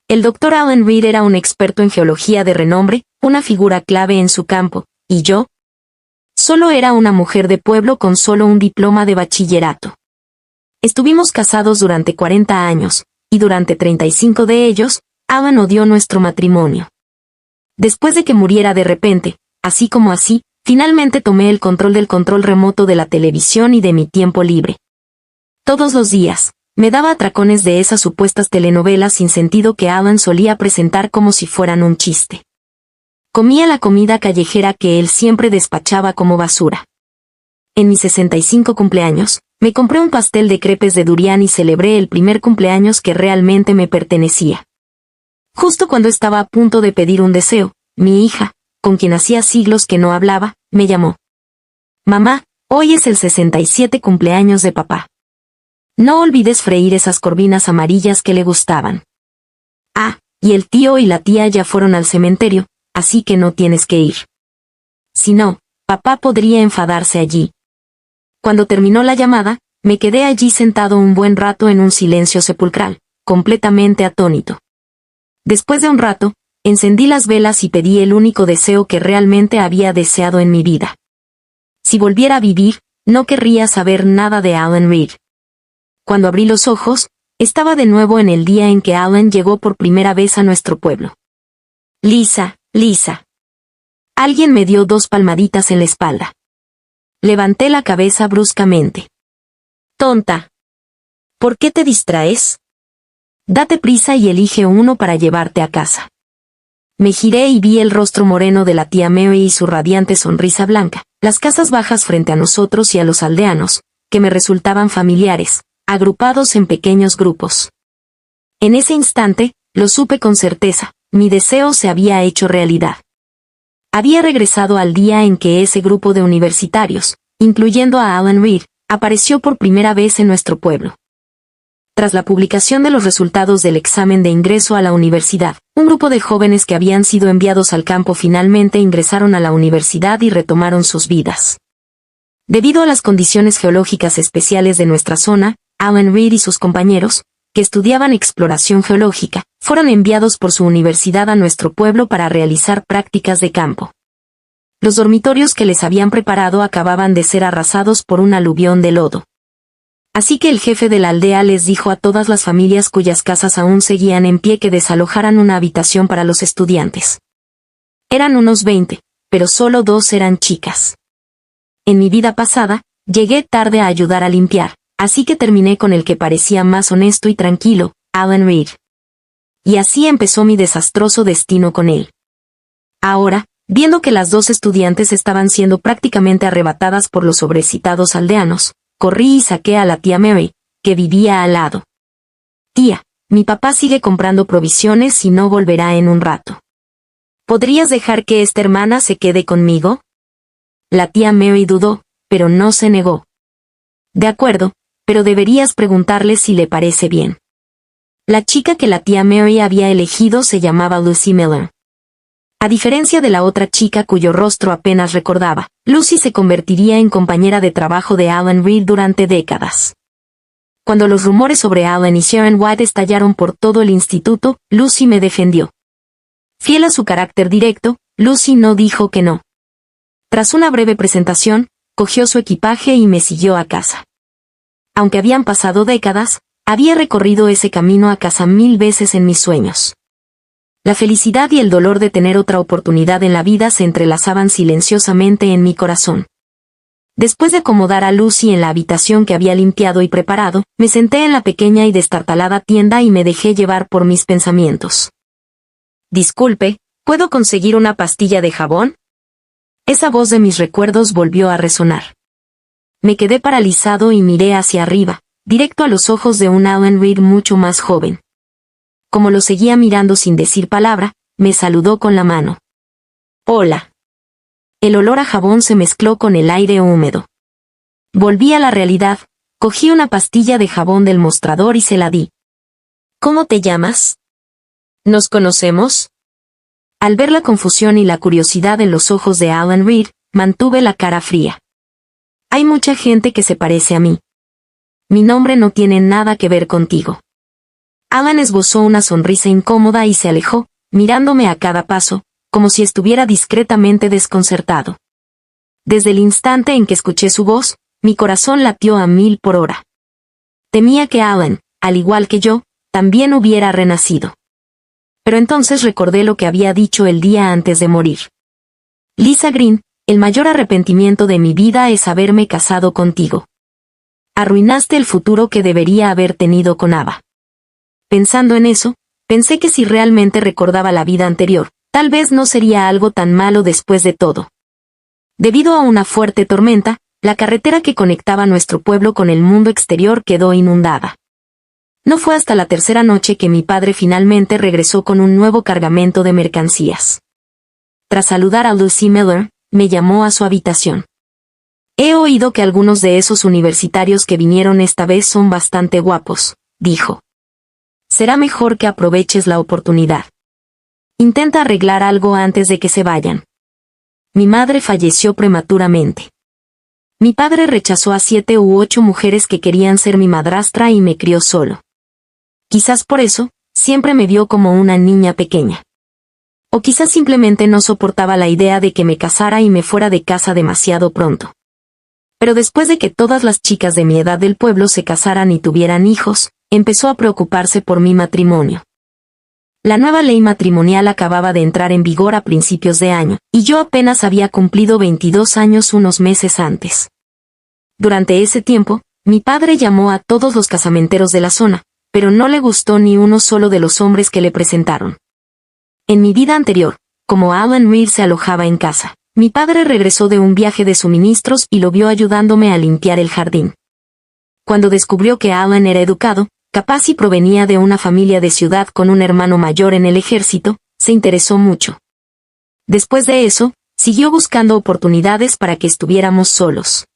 El Dr. Alan Reed era un experto en geología de renombre, una figura clave en su campo, y yo solo era una mujer de pueblo con solo un diploma de bachillerato. Estuvimos casados durante 40 años, y durante 35 de ellos, Alan odió nuestro matrimonio. Después de que muriera de repente, así como así, finalmente tomé el control del control remoto de la televisión y de mi tiempo libre. Todos los días, me daba atracones de esas supuestas telenovelas sin sentido que Alan solía presentar como si fueran un chiste. Comía la comida callejera que él siempre despachaba como basura. En mi 65 cumpleaños, me compré un pastel de crepes de durian y celebré el primer cumpleaños que realmente me pertenecía. Justo cuando estaba a punto de pedir un deseo, mi hija, con quien hacía siglos que no hablaba, me llamó. Mamá, hoy es el 67 cumpleaños de papá. No olvides freír esas corvinas amarillas que le gustaban. Ah, y el tío y la tía ya fueron al cementerio, así que no tienes que ir. Si no, papá podría enfadarse allí. Cuando terminó la llamada, me quedé allí sentado un buen rato en un silencio sepulcral, completamente atónito. Después de un rato, encendí las velas y pedí el único deseo que realmente había deseado en mi vida. Si volviera a vivir, no querría saber nada de Alan Reed. Cuando abrí los ojos, estaba de nuevo en el día en que Alan llegó por primera vez a nuestro pueblo. Lisa, Lisa. Alguien me dio 2 palmaditas en la espalda. Levanté la cabeza bruscamente. Tonta. ¿Por qué te distraes? Date prisa y elige uno para llevarte a casa. Me giré y vi el rostro moreno de la tía Mary y su radiante sonrisa blanca, las casas bajas frente a nosotros y a los aldeanos, que me resultaban familiares, agrupados en pequeños grupos. En ese instante, lo supe con certeza, mi deseo se había hecho realidad. Había regresado al día en que ese grupo de universitarios, incluyendo a Alan Reed, apareció por primera vez en nuestro pueblo. Tras la publicación de los resultados del examen de ingreso a la universidad, un grupo de jóvenes que habían sido enviados al campo finalmente ingresaron a la universidad y retomaron sus vidas. Debido a las condiciones geológicas especiales de nuestra zona, Alan Reed y sus compañeros, que estudiaban exploración geológica, fueron enviados por su universidad a nuestro pueblo para realizar prácticas de campo. Los dormitorios que les habían preparado acababan de ser arrasados por un aluvión de lodo. Así que el jefe de la aldea les dijo a todas las familias cuyas casas aún seguían en pie que desalojaran una habitación para los estudiantes. Eran unos 20, pero solo 2 eran chicas. En mi vida pasada, llegué tarde a ayudar a limpiar, así que terminé con el que parecía más honesto y tranquilo, Alan Reed. Y así empezó mi desastroso destino con él. Ahora, viendo que las 2 estudiantes estaban siendo prácticamente arrebatadas por los sobrecitados aldeanos, corrí y saqué a la tía Mary, que vivía al lado. Tía, mi papá sigue comprando provisiones y no volverá en un rato. ¿Podrías dejar que esta hermana se quede conmigo? La tía Mary dudó, pero no se negó. De acuerdo, pero deberías preguntarle si le parece bien. La chica que la tía Mary había elegido se llamaba Lucy Miller. A diferencia de la otra chica cuyo rostro apenas recordaba, Lucy se convertiría en compañera de trabajo de Alan Reed durante décadas. Cuando los rumores sobre Alan y Sharon White estallaron por todo el instituto, Lucy me defendió. Fiel a su carácter directo, Lucy no dijo que no. Tras una breve presentación, cogió su equipaje y me siguió a casa. Aunque habían pasado décadas, había recorrido ese camino a casa 1000 veces en mis sueños. La felicidad y el dolor de tener otra oportunidad en la vida se entrelazaban silenciosamente en mi corazón. Después de acomodar a Lucy en la habitación que había limpiado y preparado, me senté en la pequeña y destartalada tienda y me dejé llevar por mis pensamientos. Disculpe, ¿puedo conseguir una pastilla de jabón? Esa voz de mis recuerdos volvió a resonar. Me quedé paralizado y miré hacia arriba, directo a los ojos de un Alan Reed mucho más joven. Como lo seguía mirando sin decir palabra, me saludó con la mano. Hola. El olor a jabón se mezcló con el aire húmedo. Volví a la realidad, cogí una pastilla de jabón del mostrador y se la di. ¿Cómo te llamas? ¿Nos conocemos? Al ver la confusión y la curiosidad en los ojos de Alan Reed, mantuve la cara fría. Hay mucha gente que se parece a mí. Mi nombre no tiene nada que ver contigo. Alan esbozó una sonrisa incómoda y se alejó, mirándome a cada paso, como si estuviera discretamente desconcertado. Desde el instante en que escuché su voz, mi corazón latió a 1000 por hora. Temía que Alan, al igual que yo, también hubiera renacido. Pero entonces recordé lo que había dicho el día antes de morir. Lisa Green, el mayor arrepentimiento de mi vida es haberme casado contigo. Arruinaste el futuro que debería haber tenido con Ava. Pensando en eso, pensé que si realmente recordaba la vida anterior, tal vez no sería algo tan malo después de todo. Debido a una fuerte tormenta, la carretera que conectaba nuestro pueblo con el mundo exterior quedó inundada. No fue hasta la tercera noche que mi padre finalmente regresó con un nuevo cargamento de mercancías. Tras saludar a Lucy Miller, me llamó a su habitación. He oído que algunos de esos universitarios que vinieron esta vez son bastante guapos, dijo. Será mejor que aproveches la oportunidad. Intenta arreglar algo antes de que se vayan. Mi madre falleció prematuramente. Mi padre rechazó a 7 u 8 mujeres que querían ser mi madrastra y me crió solo. Quizás por eso, siempre me vio como una niña pequeña. O quizás simplemente no soportaba la idea de que me casara y me fuera de casa demasiado pronto. Pero después de que todas las chicas de mi edad del pueblo se casaran y tuvieran hijos, empezó a preocuparse por mi matrimonio. La nueva ley matrimonial acababa de entrar en vigor a principios de año, y yo apenas había cumplido 22 años unos meses antes. Durante ese tiempo, mi padre llamó a todos los casamenteros de la zona, pero no le gustó ni uno solo de los hombres que le presentaron. En mi vida anterior, como Alan Reed se alojaba en casa, mi padre regresó de un viaje de suministros y lo vio ayudándome a limpiar el jardín. Cuando descubrió que Alan era educado, capaz y provenía de una familia de ciudad con un hermano mayor en el ejército, se interesó mucho. Después de eso, siguió buscando oportunidades para que estuviéramos solos.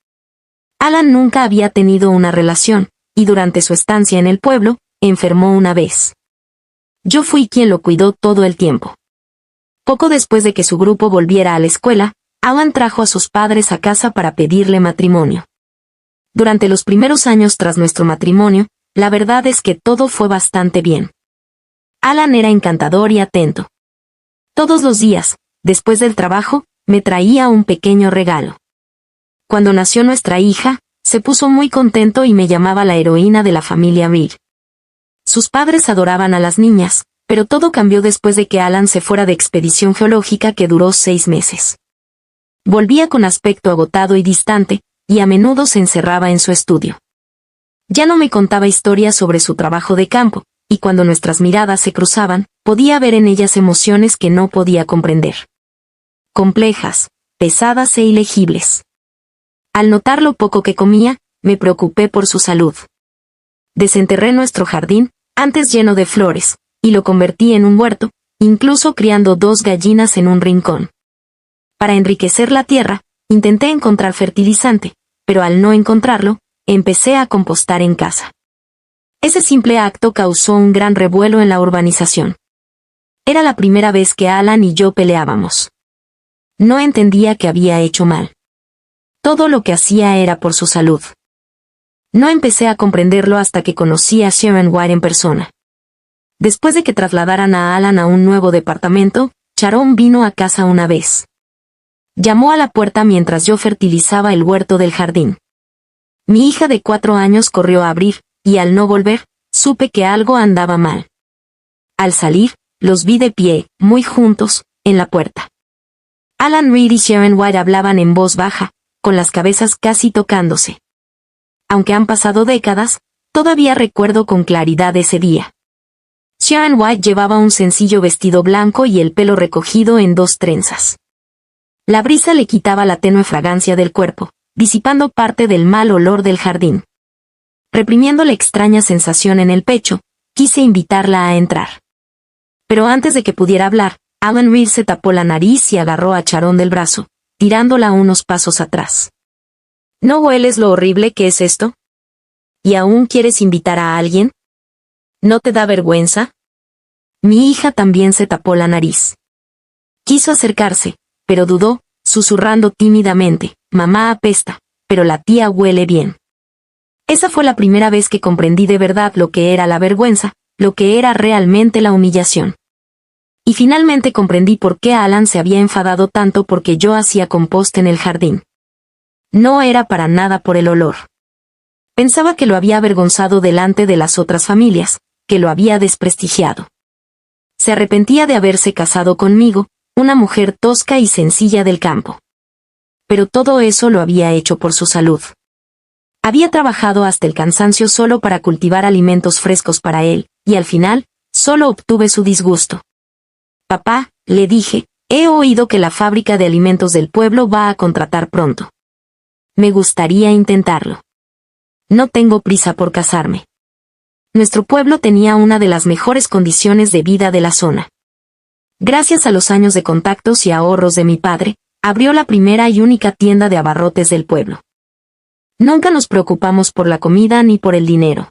Alan nunca había tenido una relación, y durante su estancia en el pueblo, enfermó una vez. Yo fui quien lo cuidó todo el tiempo. Poco después de que su grupo volviera a la escuela, Alan trajo a sus padres a casa para pedirle matrimonio. Durante los primeros años tras nuestro matrimonio, la verdad es que todo fue bastante bien. Alan era encantador y atento. Todos los días, después del trabajo, me traía un pequeño regalo. Cuando nació nuestra hija, se puso muy contento y me llamaba la heroína de la familia Reed. Sus padres adoraban a las niñas, pero todo cambió después de que Alan se fuera de expedición geológica que duró 6 meses. Volvía con aspecto agotado y distante, y a menudo se encerraba en su estudio. Ya no me contaba historias sobre su trabajo de campo, y cuando nuestras miradas se cruzaban, podía ver en ellas emociones que no podía comprender. Complejas, pesadas e ilegibles. Al notar lo poco que comía, me preocupé por su salud. Desenterré nuestro jardín, antes lleno de flores, y lo convertí en un huerto, incluso criando 2 gallinas en un rincón. Para enriquecer la tierra, intenté encontrar fertilizante, pero al no encontrarlo, empecé a compostar en casa. Ese simple acto causó un gran revuelo en la urbanización. Era la primera vez que Alan y yo peleábamos. No entendía que había hecho mal. Todo lo que hacía era por su salud. No empecé a comprenderlo hasta que conocí a Sharon White en persona. Después de que trasladaran a Alan a un nuevo departamento, Sharon vino a casa una vez. Llamó a la puerta mientras yo fertilizaba el huerto del jardín. Mi hija de 4 años corrió a abrir, y al no volver, supe que algo andaba mal. Al salir, los vi de pie, muy juntos, en la puerta. Alan Reed y Sharon White hablaban en voz baja, con las cabezas casi tocándose. Aunque han pasado décadas, todavía recuerdo con claridad ese día. Sharon White llevaba un sencillo vestido blanco y el pelo recogido en 2 trenzas. La brisa le quitaba la tenue fragancia del cuerpo, disipando parte del mal olor del jardín. Reprimiendo la extraña sensación en el pecho, quise invitarla a entrar. Pero antes de que pudiera hablar, Alan Reed se tapó la nariz y agarró a Sharon del brazo, tirándola unos pasos atrás. ¿No hueles lo horrible que es esto? ¿Y aún quieres invitar a alguien? ¿No te da vergüenza? Mi hija también se tapó la nariz. Quiso acercarse, pero dudó, susurrando tímidamente, «Mamá apesta, pero la tía huele bien». Esa fue la primera vez que comprendí de verdad lo que era la vergüenza, lo que era realmente la humillación. Y finalmente comprendí por qué Alan se había enfadado tanto porque yo hacía compost en el jardín. No era para nada por el olor. Pensaba que lo había avergonzado delante de las otras familias, que lo había desprestigiado. Se arrepentía de haberse casado conmigo, una mujer tosca y sencilla del campo. Pero todo eso lo había hecho por su salud. Había trabajado hasta el cansancio solo para cultivar alimentos frescos para él, y al final, solo obtuve su disgusto. Papá, le dije, he oído que la fábrica de alimentos del pueblo va a contratar pronto. Me gustaría intentarlo. No tengo prisa por casarme. Nuestro pueblo tenía una de las mejores condiciones de vida de la zona. Gracias a los años de contactos y ahorros de mi padre, abrió la primera y única tienda de abarrotes del pueblo. Nunca nos preocupamos por la comida ni por el dinero.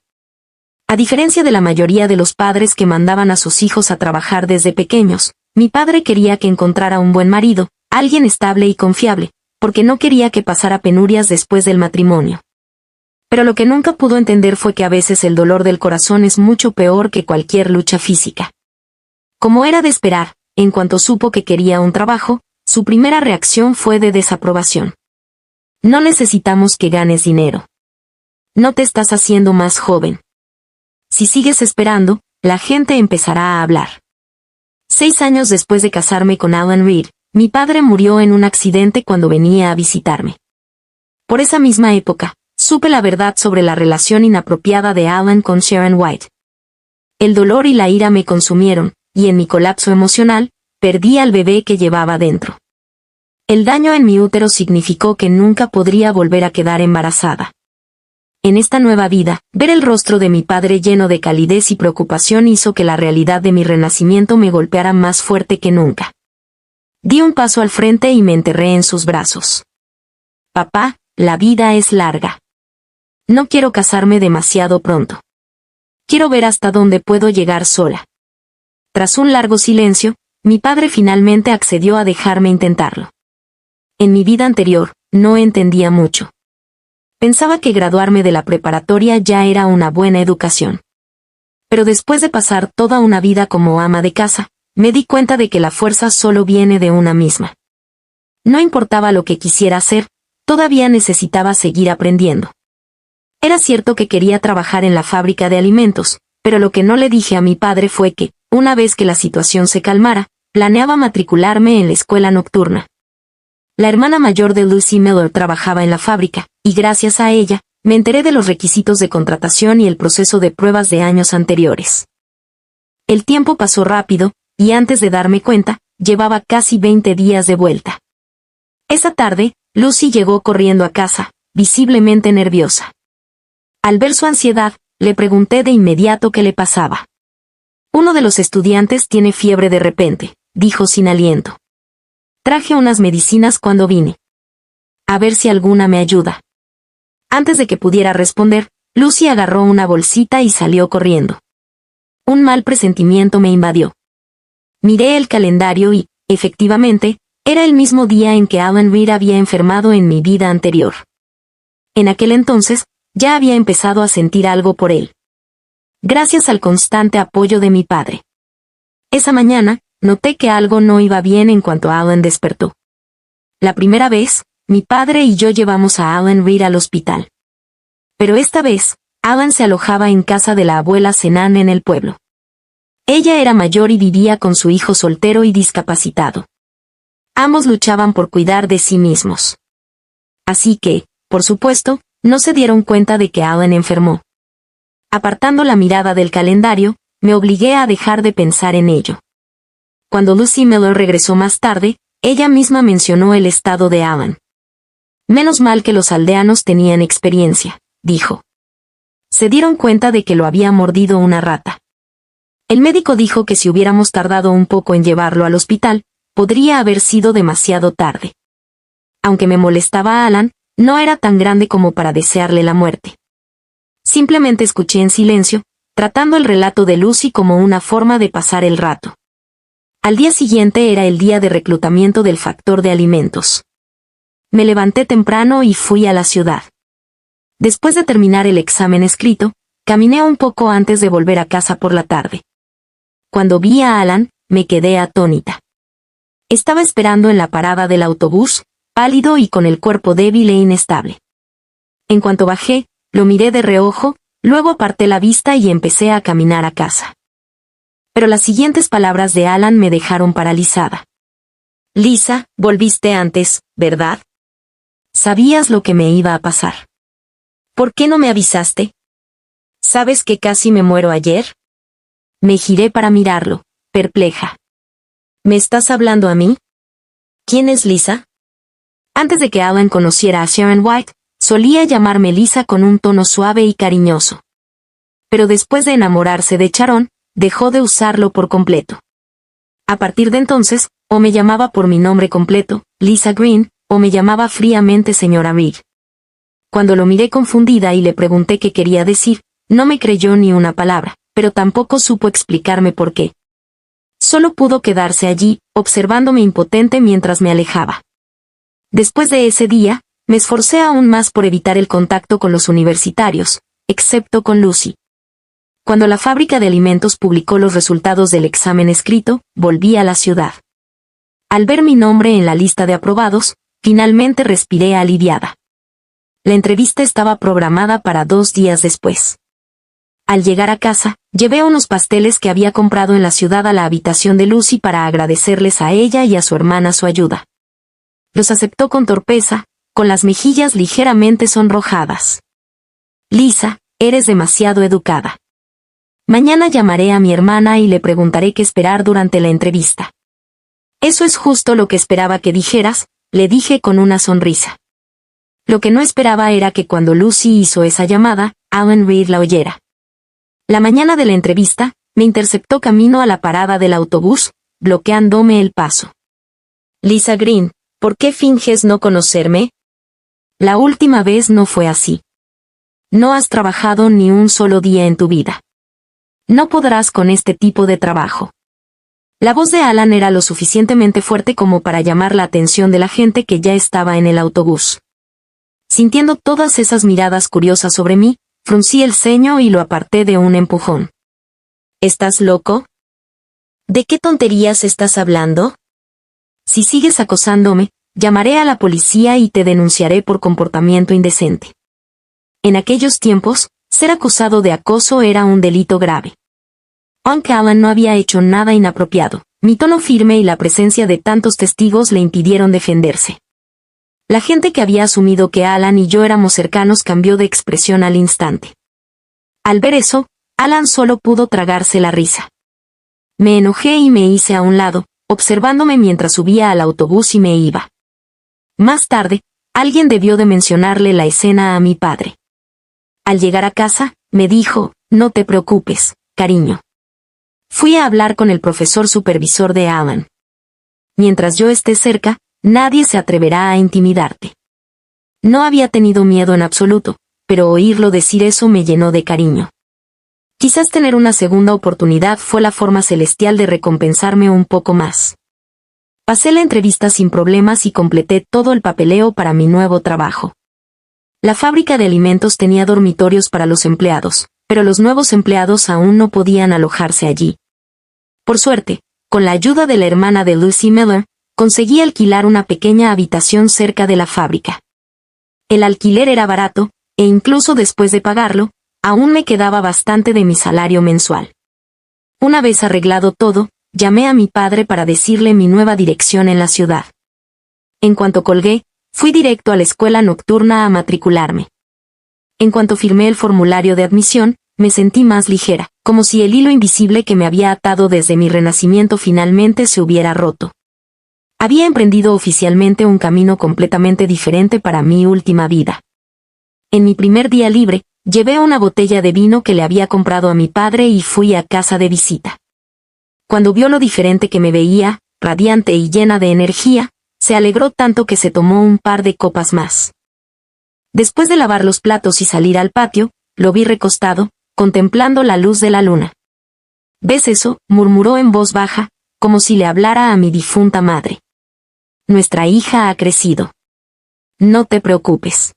A diferencia de la mayoría de los padres que mandaban a sus hijos a trabajar desde pequeños, mi padre quería que encontrara un buen marido, alguien estable y confiable, porque no quería que pasara penurias después del matrimonio. Pero lo que nunca pudo entender fue que a veces el dolor del corazón es mucho peor que cualquier lucha física. Como era de esperar, en cuanto supo que quería un trabajo, su primera reacción fue de desaprobación. No necesitamos que ganes dinero. No te estás haciendo más joven. Si sigues esperando, la gente empezará a hablar. 6 años después de casarme con Alan Reed, mi padre murió en un accidente cuando venía a visitarme. Por esa misma época, supe la verdad sobre la relación inapropiada de Alan con Sharon White. El dolor y la ira me consumieron, y en mi colapso emocional, perdí al bebé que llevaba dentro. El daño en mi útero significó que nunca podría volver a quedar embarazada. En esta nueva vida, ver el rostro de mi padre lleno de calidez y preocupación hizo que la realidad de mi renacimiento me golpeara más fuerte que nunca. Di un paso al frente y me enterré en sus brazos. Papá, la vida es larga. No quiero casarme demasiado pronto. Quiero ver hasta dónde puedo llegar sola. Tras un largo silencio, mi padre finalmente accedió a dejarme intentarlo. En mi vida anterior, no entendía mucho. Pensaba que graduarme de la preparatoria ya era una buena educación. Pero después de pasar toda una vida como ama de casa, me di cuenta de que la fuerza solo viene de una misma. No importaba lo que quisiera hacer, todavía necesitaba seguir aprendiendo. Era cierto que quería trabajar en la fábrica de alimentos, pero lo que no le dije a mi padre fue que, una vez que la situación se calmara, planeaba matricularme en la escuela nocturna. La hermana mayor de Lucy Miller trabajaba en la fábrica, y gracias a ella, me enteré de los requisitos de contratación y el proceso de pruebas de años anteriores. El tiempo pasó rápido, y antes de darme cuenta, llevaba casi 20 días de vuelta. Esa tarde, Lucy llegó corriendo a casa, visiblemente nerviosa. Al ver su ansiedad, le pregunté de inmediato qué le pasaba. Uno de los estudiantes tiene fiebre de repente, dijo sin aliento. Traje unas medicinas cuando vine. A ver si alguna me ayuda. Antes de que pudiera responder, Lucy agarró una bolsita y salió corriendo. Un mal presentimiento me invadió. Miré el calendario y, efectivamente, era el mismo día en que Alan Reed había enfermado en mi vida anterior. En aquel entonces, ya había empezado a sentir algo por él. Gracias al constante apoyo de mi padre. Esa mañana, noté que algo no iba bien en cuanto Alan despertó. La primera vez, mi padre y yo llevamos a Alan Reed al hospital. Pero esta vez, Alan se alojaba en casa de la abuela Senan en el pueblo. Ella era mayor y vivía con su hijo soltero y discapacitado. Ambos luchaban por cuidar de sí mismos. Así que, por supuesto, no se dieron cuenta de que Alan enfermó. Apartando la mirada del calendario, me obligué a dejar de pensar en ello. Cuando Lucy Miller regresó más tarde, ella misma mencionó el estado de Alan. Menos mal que los aldeanos tenían experiencia, dijo. Se dieron cuenta de que lo había mordido una rata. El médico dijo que si hubiéramos tardado un poco en llevarlo al hospital, podría haber sido demasiado tarde. Aunque me molestaba a Alan, no era tan grande como para desearle la muerte. Simplemente escuché en silencio, tratando el relato de Lucy como una forma de pasar el rato. Al día siguiente era el día de reclutamiento del factor de alimentos. Me levanté temprano y fui a la ciudad. Después de terminar el examen escrito, Caminé un poco antes de volver a casa por la tarde. Cuando vi a Alan, me quedé atónita. Estaba esperando en la parada del autobús, pálido y con el cuerpo débil e inestable. En cuanto bajé, lo miré de reojo, luego aparté la vista y empecé a caminar a casa. Pero las siguientes palabras de Alan me dejaron paralizada. Lisa, volviste antes, ¿verdad? Sabías lo que me iba a pasar. ¿Por qué no me avisaste? ¿Sabes que casi me muero ayer? Me giré para mirarlo, perpleja. ¿Me estás hablando a mí? ¿Quién es Lisa? Antes de que Alan conociera a Sharon White, solía llamarme Lisa con un tono suave y cariñoso. Pero después de enamorarse de Sharon, dejó de usarlo por completo. A partir de entonces, o me llamaba por mi nombre completo, Lisa Green, o me llamaba fríamente señora Reed. Cuando lo miré confundida y le pregunté qué quería decir, no me creyó ni una palabra, pero tampoco supo explicarme por qué. Solo pudo quedarse allí, observándome impotente mientras me alejaba. Después de ese día, me esforcé aún más por evitar el contacto con los universitarios, excepto con Lucy. Cuando la fábrica de alimentos publicó los resultados del examen escrito, volví a la ciudad. Al ver mi nombre en la lista de aprobados, finalmente respiré aliviada. La entrevista estaba programada para 2 días después. Al llegar a casa, llevé unos pasteles que había comprado en la ciudad a la habitación de Lucy para agradecerles a ella y a su hermana su ayuda. Los aceptó con torpeza, con las mejillas ligeramente sonrojadas. Lisa, eres demasiado educada. Mañana llamaré a mi hermana y le preguntaré qué esperar durante la entrevista. Eso es justo lo que esperaba que dijeras, le dije con una sonrisa. Lo que no esperaba era que cuando Lucy hizo esa llamada, Alan Reed la oyera. La mañana de la entrevista, me interceptó camino a la parada del autobús, bloqueándome el paso. Lisa Green, ¿por qué finges no conocerme? La última vez no fue así. No has trabajado ni un solo día en tu vida. No podrás con este tipo de trabajo. La voz de Alan era lo suficientemente fuerte como para llamar la atención de la gente que ya estaba en el autobús. Sintiendo todas esas miradas curiosas sobre mí, fruncí el ceño y lo aparté de un empujón. ¿Estás loco? ¿De qué tonterías estás hablando? Si sigues acosándome, llamaré a la policía y te denunciaré por comportamiento indecente. En aquellos tiempos, ser acusado de acoso era un delito grave. Aunque Alan no había hecho nada inapropiado, mi tono firme y la presencia de tantos testigos le impidieron defenderse. La gente que había asumido que Alan y yo éramos cercanos cambió de expresión al instante. Al ver eso, Alan solo pudo tragarse la risa. Me enojé y me hice a un lado, observándome mientras subía al autobús y me iba. Más tarde, alguien debió de mencionarle la escena a mi padre. Al llegar a casa, me dijo, no te preocupes, cariño. Fui a hablar con el profesor supervisor de Alan. Mientras yo esté cerca, nadie se atreverá a intimidarte. No había tenido miedo en absoluto, pero oírlo decir eso me llenó de cariño. Quizás tener una segunda oportunidad fue la forma celestial de recompensarme un poco más. Pasé la entrevista sin problemas y completé todo el papeleo para mi nuevo trabajo. La fábrica de alimentos tenía dormitorios para los empleados, pero los nuevos empleados aún no podían alojarse allí. Por suerte, con la ayuda de la hermana de Lucy Miller, conseguí alquilar una pequeña habitación cerca de la fábrica. El alquiler era barato, e incluso después de pagarlo, aún me quedaba bastante de mi salario mensual. Una vez arreglado todo, llamé a mi padre para decirle mi nueva dirección en la ciudad. En cuanto colgué, fui directo a la escuela nocturna a matricularme. En cuanto firmé el formulario de admisión, me sentí más ligera, como si el hilo invisible que me había atado desde mi renacimiento finalmente se hubiera roto. Había emprendido oficialmente un camino completamente diferente para mi última vida. En mi primer día libre, llevé una botella de vino que le había comprado a mi padre y fui a casa de visita. Cuando vio lo diferente que me veía, radiante y llena de energía, se alegró tanto que se tomó un par de copas más. Después de lavar los platos y salir al patio, lo vi recostado, contemplando la luz de la luna. ¿Ves eso?, murmuró en voz baja, como si le hablara a mi difunta madre. Nuestra hija ha crecido. No te preocupes.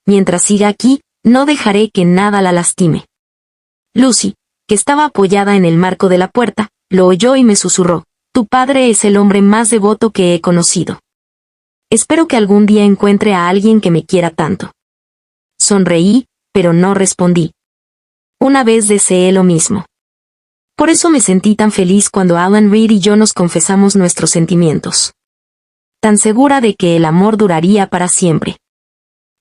Mientras siga aquí, no dejaré que nada la lastime. Lucy, que estaba apoyada en el marco de la puerta, lo oyó y me susurró: «Tu padre es el hombre más devoto que he conocido. Espero que algún día encuentre a alguien que me quiera tanto». Sonreí, pero no respondí. Una vez deseé lo mismo. Por eso me sentí tan feliz cuando Alan Reed y yo nos confesamos nuestros sentimientos. Tan segura de que el amor duraría para siempre.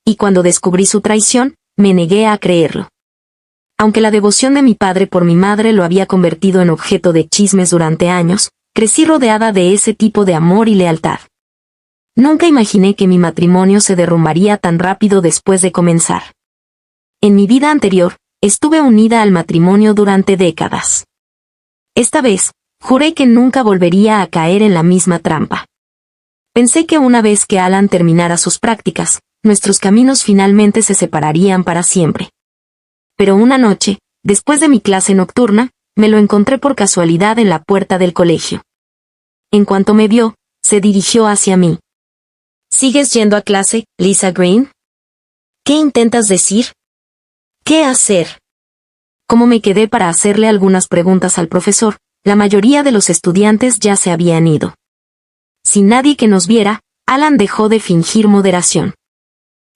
Y cuando descubrí su traición, me negué a creerlo. Aunque la devoción de mi padre por mi madre lo había convertido en objeto de chismes durante años, crecí rodeada de ese tipo de amor y lealtad. Nunca imaginé que mi matrimonio se derrumbaría tan rápido después de comenzar. En mi vida anterior, estuve unida al matrimonio durante décadas. Esta vez, juré que nunca volvería a caer en la misma trampa. Pensé que una vez que Alan terminara sus prácticas, nuestros caminos finalmente se separarían para siempre. Pero una noche, después de mi clase nocturna, me lo encontré por casualidad en la puerta del colegio. En cuanto me vio, se dirigió hacia mí. «¿Sigues yendo a clase, Lisa Green? ¿Qué intentas decir? ¿Qué hacer?» Como me quedé para hacerle algunas preguntas al profesor, la mayoría de los estudiantes ya se habían ido. Sin nadie que nos viera, Alan dejó de fingir moderación.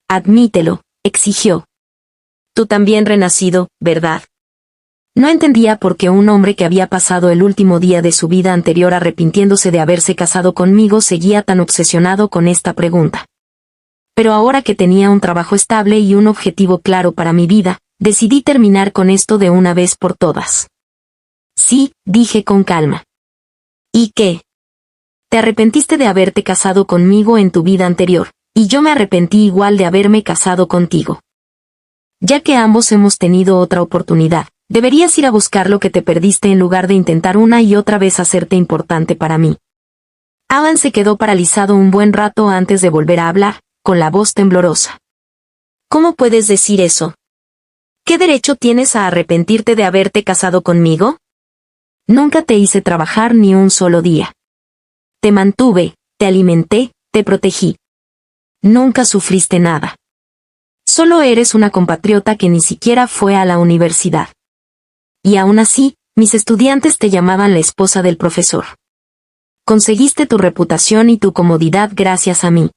«Admítelo», exigió. «Tú también renacido, ¿verdad?» No entendía por qué un hombre que había pasado el último día de su vida anterior arrepintiéndose de haberse casado conmigo seguía tan obsesionado con esta pregunta. Pero ahora que tenía un trabajo estable y un objetivo claro para mi vida, decidí terminar con esto de una vez por todas. «Sí», dije con calma. «¿Y qué? Te arrepentiste de haberte casado conmigo en tu vida anterior, y yo me arrepentí igual de haberme casado contigo. Ya que ambos hemos tenido otra oportunidad, deberías ir a buscar lo que te perdiste en lugar de intentar una y otra vez hacerte importante para mí». Alan se quedó paralizado un buen rato antes de volver a hablar, con la voz temblorosa. «¿Cómo puedes decir eso? ¿Qué derecho tienes a arrepentirte de haberte casado conmigo? Nunca te hice trabajar ni un solo día. Te mantuve, te alimenté, te protegí. Nunca sufriste nada. Solo eres una compatriota que ni siquiera fue a la universidad. Y aún así, mis estudiantes te llamaban la esposa del profesor. Conseguiste tu reputación y tu comodidad gracias a mí.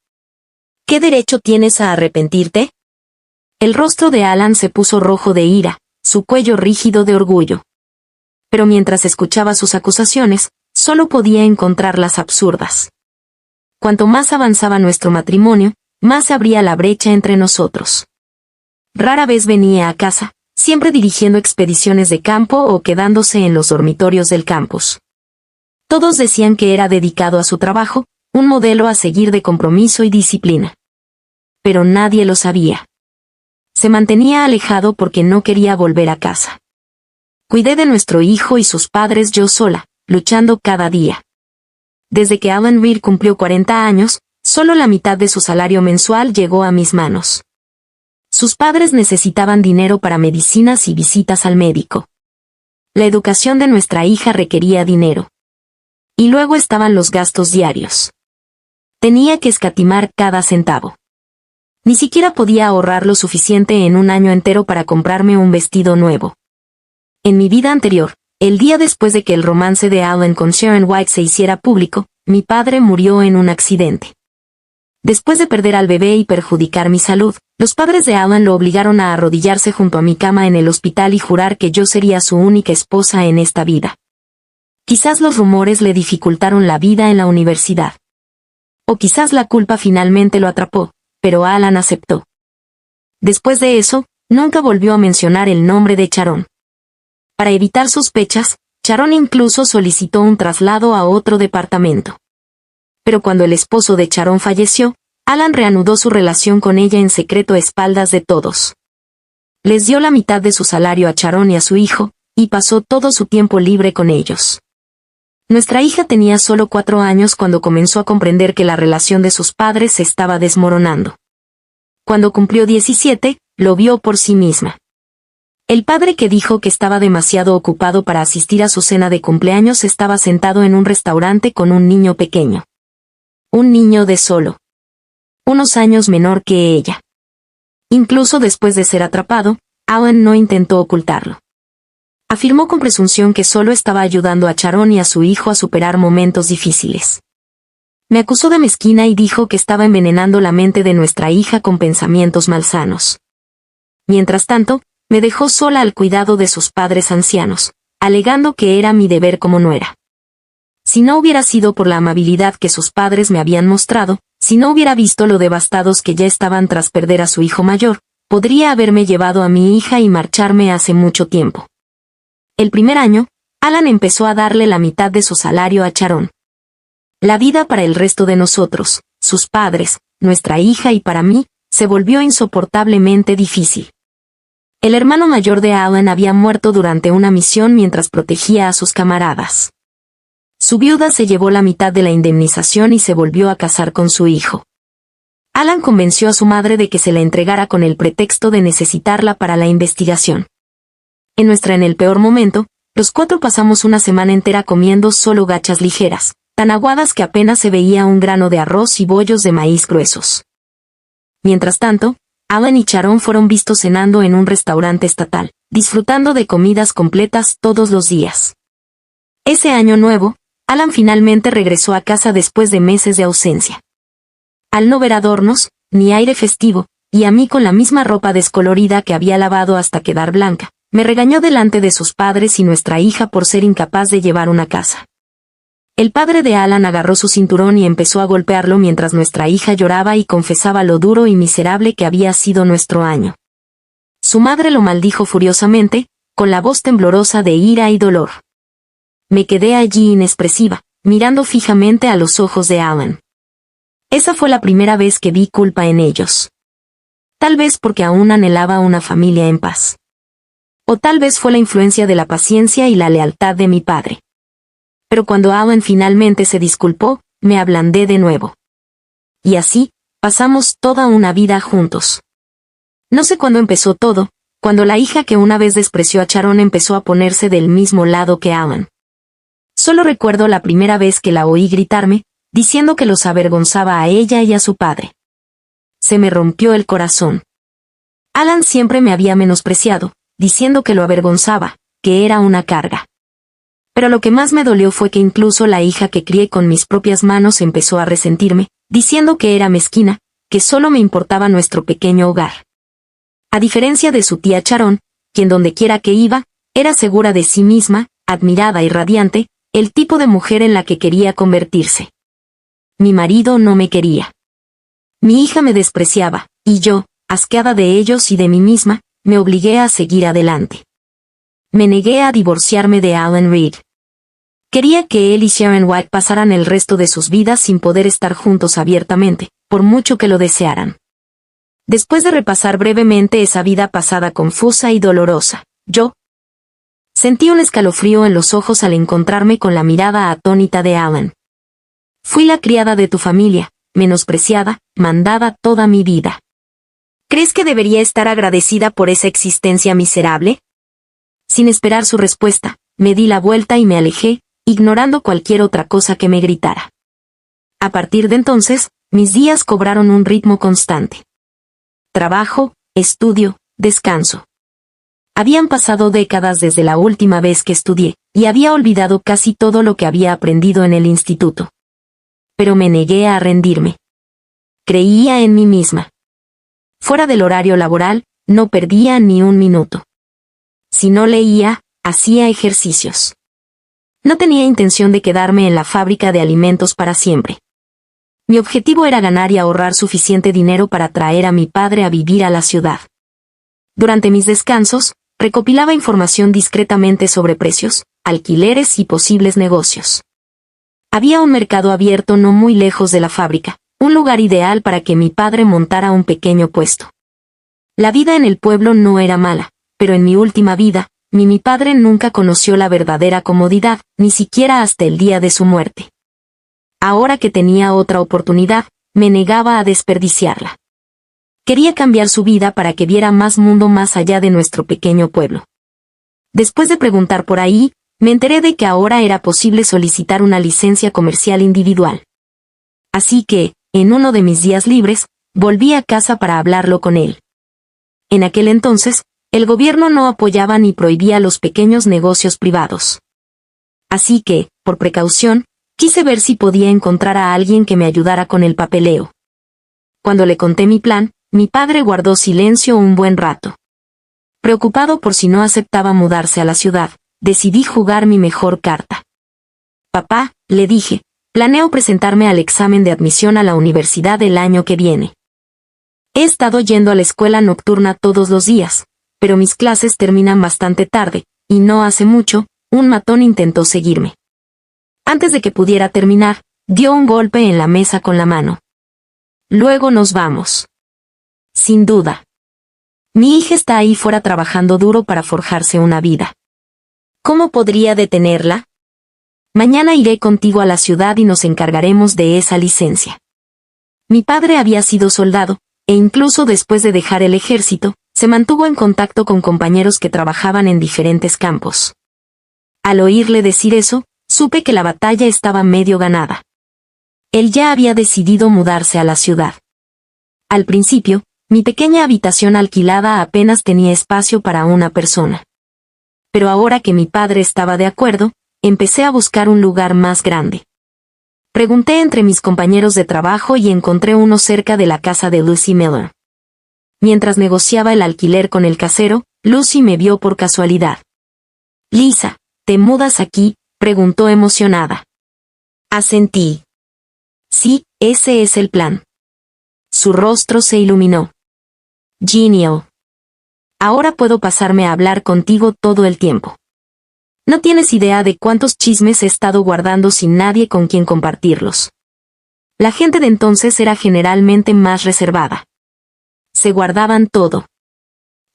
¿Qué derecho tienes a arrepentirte?» El rostro de Alan se puso rojo de ira, su cuello rígido de orgullo. Pero mientras escuchaba sus acusaciones, solo podía encontrarlas absurdas. Cuanto más avanzaba nuestro matrimonio, más se abría la brecha entre nosotros. Rara vez venía a casa, siempre dirigiendo expediciones de campo o quedándose en los dormitorios del campus. Todos decían que era dedicado a su trabajo, un modelo a seguir de compromiso y disciplina. Pero nadie lo sabía. Se mantenía alejado porque no quería volver a casa. Cuidé de nuestro hijo y sus padres yo sola, luchando cada día. Desde que Alan Reed cumplió 40 años, solo la mitad de su salario mensual llegó a mis manos. Sus padres necesitaban dinero para medicinas y visitas al médico. La educación de nuestra hija requería dinero. Y luego estaban los gastos diarios. Tenía que escatimar cada centavo. Ni siquiera podía ahorrar lo suficiente en un año entero para comprarme un vestido nuevo. En mi vida anterior, el día después de que el romance de Alan con Sharon White se hiciera público, mi padre murió en un accidente. Después de perder al bebé y perjudicar mi salud, los padres de Alan lo obligaron a arrodillarse junto a mi cama en el hospital y jurar que yo sería su única esposa en esta vida. Quizás los rumores le dificultaron la vida en la universidad. O quizás la culpa finalmente lo atrapó, pero Alan aceptó. Después de eso, nunca volvió a mencionar el nombre de Sharon. Para evitar sospechas, Sharon incluso solicitó un traslado a otro departamento. Pero cuando el esposo de Sharon falleció, Alan reanudó su relación con ella en secreto a espaldas de todos. Les dio la mitad de su salario a Sharon y a su hijo, y pasó todo su tiempo libre con ellos. Nuestra hija tenía solo 4 años cuando comenzó a comprender que la relación de sus padres se estaba desmoronando. Cuando cumplió 17, lo vio por sí misma. El padre que dijo que estaba demasiado ocupado para asistir a su cena de cumpleaños estaba sentado en un restaurante con un niño pequeño. Un niño de solo unos años menor que ella. Incluso después de ser atrapado, Alan no intentó ocultarlo. Afirmó con presunción que solo estaba ayudando a Sharon y a su hijo a superar momentos difíciles. Me acusó de mezquina y dijo que estaba envenenando la mente de nuestra hija con pensamientos malsanos. Mientras tanto, me dejó sola al cuidado de sus padres ancianos, alegando que era mi deber como nuera. Si no hubiera sido por la amabilidad que sus padres me habían mostrado, si no hubiera visto lo devastados que ya estaban tras perder a su hijo mayor, podría haberme llevado a mi hija y marcharme hace mucho tiempo. El primer año, Alan empezó a darle la mitad de su salario a Sharon. La vida para el resto de nosotros, sus padres, nuestra hija y para mí, se volvió insoportablemente difícil. El hermano mayor de Alan había muerto durante una misión mientras protegía a sus camaradas. Su viuda se llevó la mitad de la indemnización y se volvió a casar con su hijo. Alan convenció a su madre de que se la entregara con el pretexto de necesitarla para la investigación. En el peor momento, los 4 pasamos una semana entera comiendo solo gachas ligeras, tan aguadas que apenas se veía un grano de arroz y bollos de maíz gruesos. Mientras tanto, Alan y Sharon fueron vistos cenando en un restaurante estatal, disfrutando de comidas completas todos los días. Ese año nuevo, Alan finalmente regresó a casa después de meses de ausencia. Al no ver adornos, ni aire festivo, y a mí con la misma ropa descolorida que había lavado hasta quedar blanca, me regañó delante de sus padres y nuestra hija por ser incapaz de llevar una casa. El padre de Alan agarró su cinturón y empezó a golpearlo mientras nuestra hija lloraba y confesaba lo duro y miserable que había sido nuestro año. Su madre lo maldijo furiosamente, con la voz temblorosa de ira y dolor. Me quedé allí inexpresiva, mirando fijamente a los ojos de Alan. Esa fue la primera vez que vi culpa en ellos. Tal vez porque aún anhelaba una familia en paz. O tal vez fue la influencia de la paciencia y la lealtad de mi padre. Pero cuando Alan finalmente se disculpó, me ablandé de nuevo. Y así, pasamos toda una vida juntos. No sé cuándo empezó todo, cuando la hija que una vez despreció a Sharon empezó a ponerse del mismo lado que Alan. Solo recuerdo la primera vez que la oí gritarme, diciendo que los avergonzaba a ella y a su padre. Se me rompió el corazón. Alan siempre me había menospreciado, diciendo que lo avergonzaba, que era una carga. Pero lo que más me dolió fue que incluso la hija que crié con mis propias manos empezó a resentirme, diciendo que era mezquina, que solo me importaba nuestro pequeño hogar. A diferencia de su tía Sharon, quien dondequiera que iba, era segura de sí misma, admirada y radiante, el tipo de mujer en la que quería convertirse. Mi marido no me quería. Mi hija me despreciaba, y yo, asqueada de ellos y de mí misma, me obligué a seguir adelante. Me negué a divorciarme de Alan Reed. Quería que él y Sharon White pasaran el resto de sus vidas sin poder estar juntos abiertamente, por mucho que lo desearan. Después de repasar brevemente esa vida pasada confusa y dolorosa, yo sentí un escalofrío en los ojos al encontrarme con la mirada atónita de Alan. Fui la criada de tu familia, menospreciada, mandada toda mi vida. ¿Crees que debería estar agradecida por esa existencia miserable? Sin esperar su respuesta, me di la vuelta y me alejé, ignorando cualquier otra cosa que me gritara. A partir de entonces, mis días cobraron un ritmo constante. Trabajo, estudio, descanso. Habían pasado décadas desde la última vez que estudié, y había olvidado casi todo lo que había aprendido en el instituto. Pero me negué a rendirme. Creía en mí misma. Fuera del horario laboral, no perdía ni un minuto. Si no leía, hacía ejercicios. No tenía intención de quedarme en la fábrica de alimentos para siempre. Mi objetivo era ganar y ahorrar suficiente dinero para traer a mi padre a vivir a la ciudad. Durante mis descansos, recopilaba información discretamente sobre precios, alquileres y posibles negocios. Había un mercado abierto no muy lejos de la fábrica, un lugar ideal para que mi padre montara un pequeño puesto. La vida en el pueblo no era mala, pero en mi última vida, mi padre nunca conoció la verdadera comodidad, ni siquiera hasta el día de su muerte. Ahora que tenía otra oportunidad, me negaba a desperdiciarla. Quería cambiar su vida para que viera más mundo más allá de nuestro pequeño pueblo. Después de preguntar por ahí, me enteré de que ahora era posible solicitar una licencia comercial individual. Así que, en uno de mis días libres, volví a casa para hablarlo con él. En aquel entonces, El gobierno no apoyaba ni prohibía los pequeños negocios privados. Así que, por precaución, quise ver si podía encontrar a alguien que me ayudara con el papeleo. Cuando le conté mi plan, mi padre guardó silencio un buen rato. Preocupado por si no aceptaba mudarse a la ciudad, decidí jugar mi mejor carta. Papá, le dije, planeo presentarme al examen de admisión a la universidad el año que viene. He estado yendo a la escuela nocturna todos los días, pero mis clases terminan bastante tarde, y no hace mucho, un matón intentó seguirme. Antes de que pudiera terminar, dio un golpe en la mesa con la mano. Luego nos vamos. Sin duda. Mi hija está ahí fuera trabajando duro para forjarse una vida. ¿Cómo podría detenerla? Mañana iré contigo a la ciudad y nos encargaremos de esa licencia. Mi padre había sido soldado, e incluso después de dejar el ejército, se mantuvo en contacto con compañeros que trabajaban en diferentes campos. Al oírle decir eso, supe que la batalla estaba medio ganada. Él ya había decidido mudarse a la ciudad. Al principio, mi pequeña habitación alquilada apenas tenía espacio para una persona. Pero ahora que mi padre estaba de acuerdo, empecé a buscar un lugar más grande. Pregunté entre mis compañeros de trabajo y encontré uno cerca de la casa de Lucy Miller. Mientras negociaba el alquiler con el casero, Lucy me vio por casualidad. «Lisa, ¿te mudas aquí?», preguntó emocionada. Asentí. «Sí, ese es el plan». Su rostro se iluminó. «Genial. Ahora puedo pasarme a hablar contigo todo el tiempo. No tienes idea de cuántos chismes he estado guardando sin nadie con quien compartirlos». La gente de entonces era generalmente más reservada. Se guardaban todo.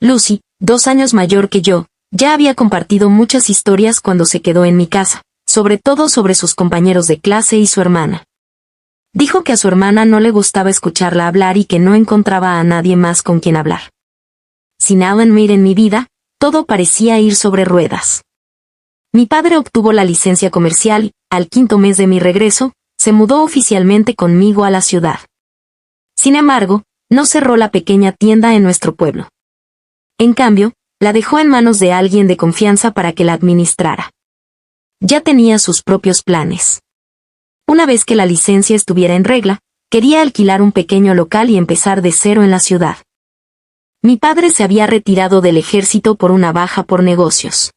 Lucy, 2 años mayor que yo, ya había compartido muchas historias cuando se quedó en mi casa, sobre todo sobre sus compañeros de clase y su hermana. Dijo que a su hermana no le gustaba escucharla hablar y que no encontraba a nadie más con quien hablar. Sin Alan Reed en mi vida, todo parecía ir sobre ruedas. Mi padre obtuvo la licencia comercial y, al 5º mes de mi regreso, se mudó oficialmente conmigo a la ciudad. Sin embargo, no cerró la pequeña tienda en nuestro pueblo. En cambio, la dejó en manos de alguien de confianza para que la administrara. Ya tenía sus propios planes. Una vez que la licencia estuviera en regla, quería alquilar un pequeño local y empezar de cero en la ciudad. Mi padre se había retirado del ejército por una baja por negocios.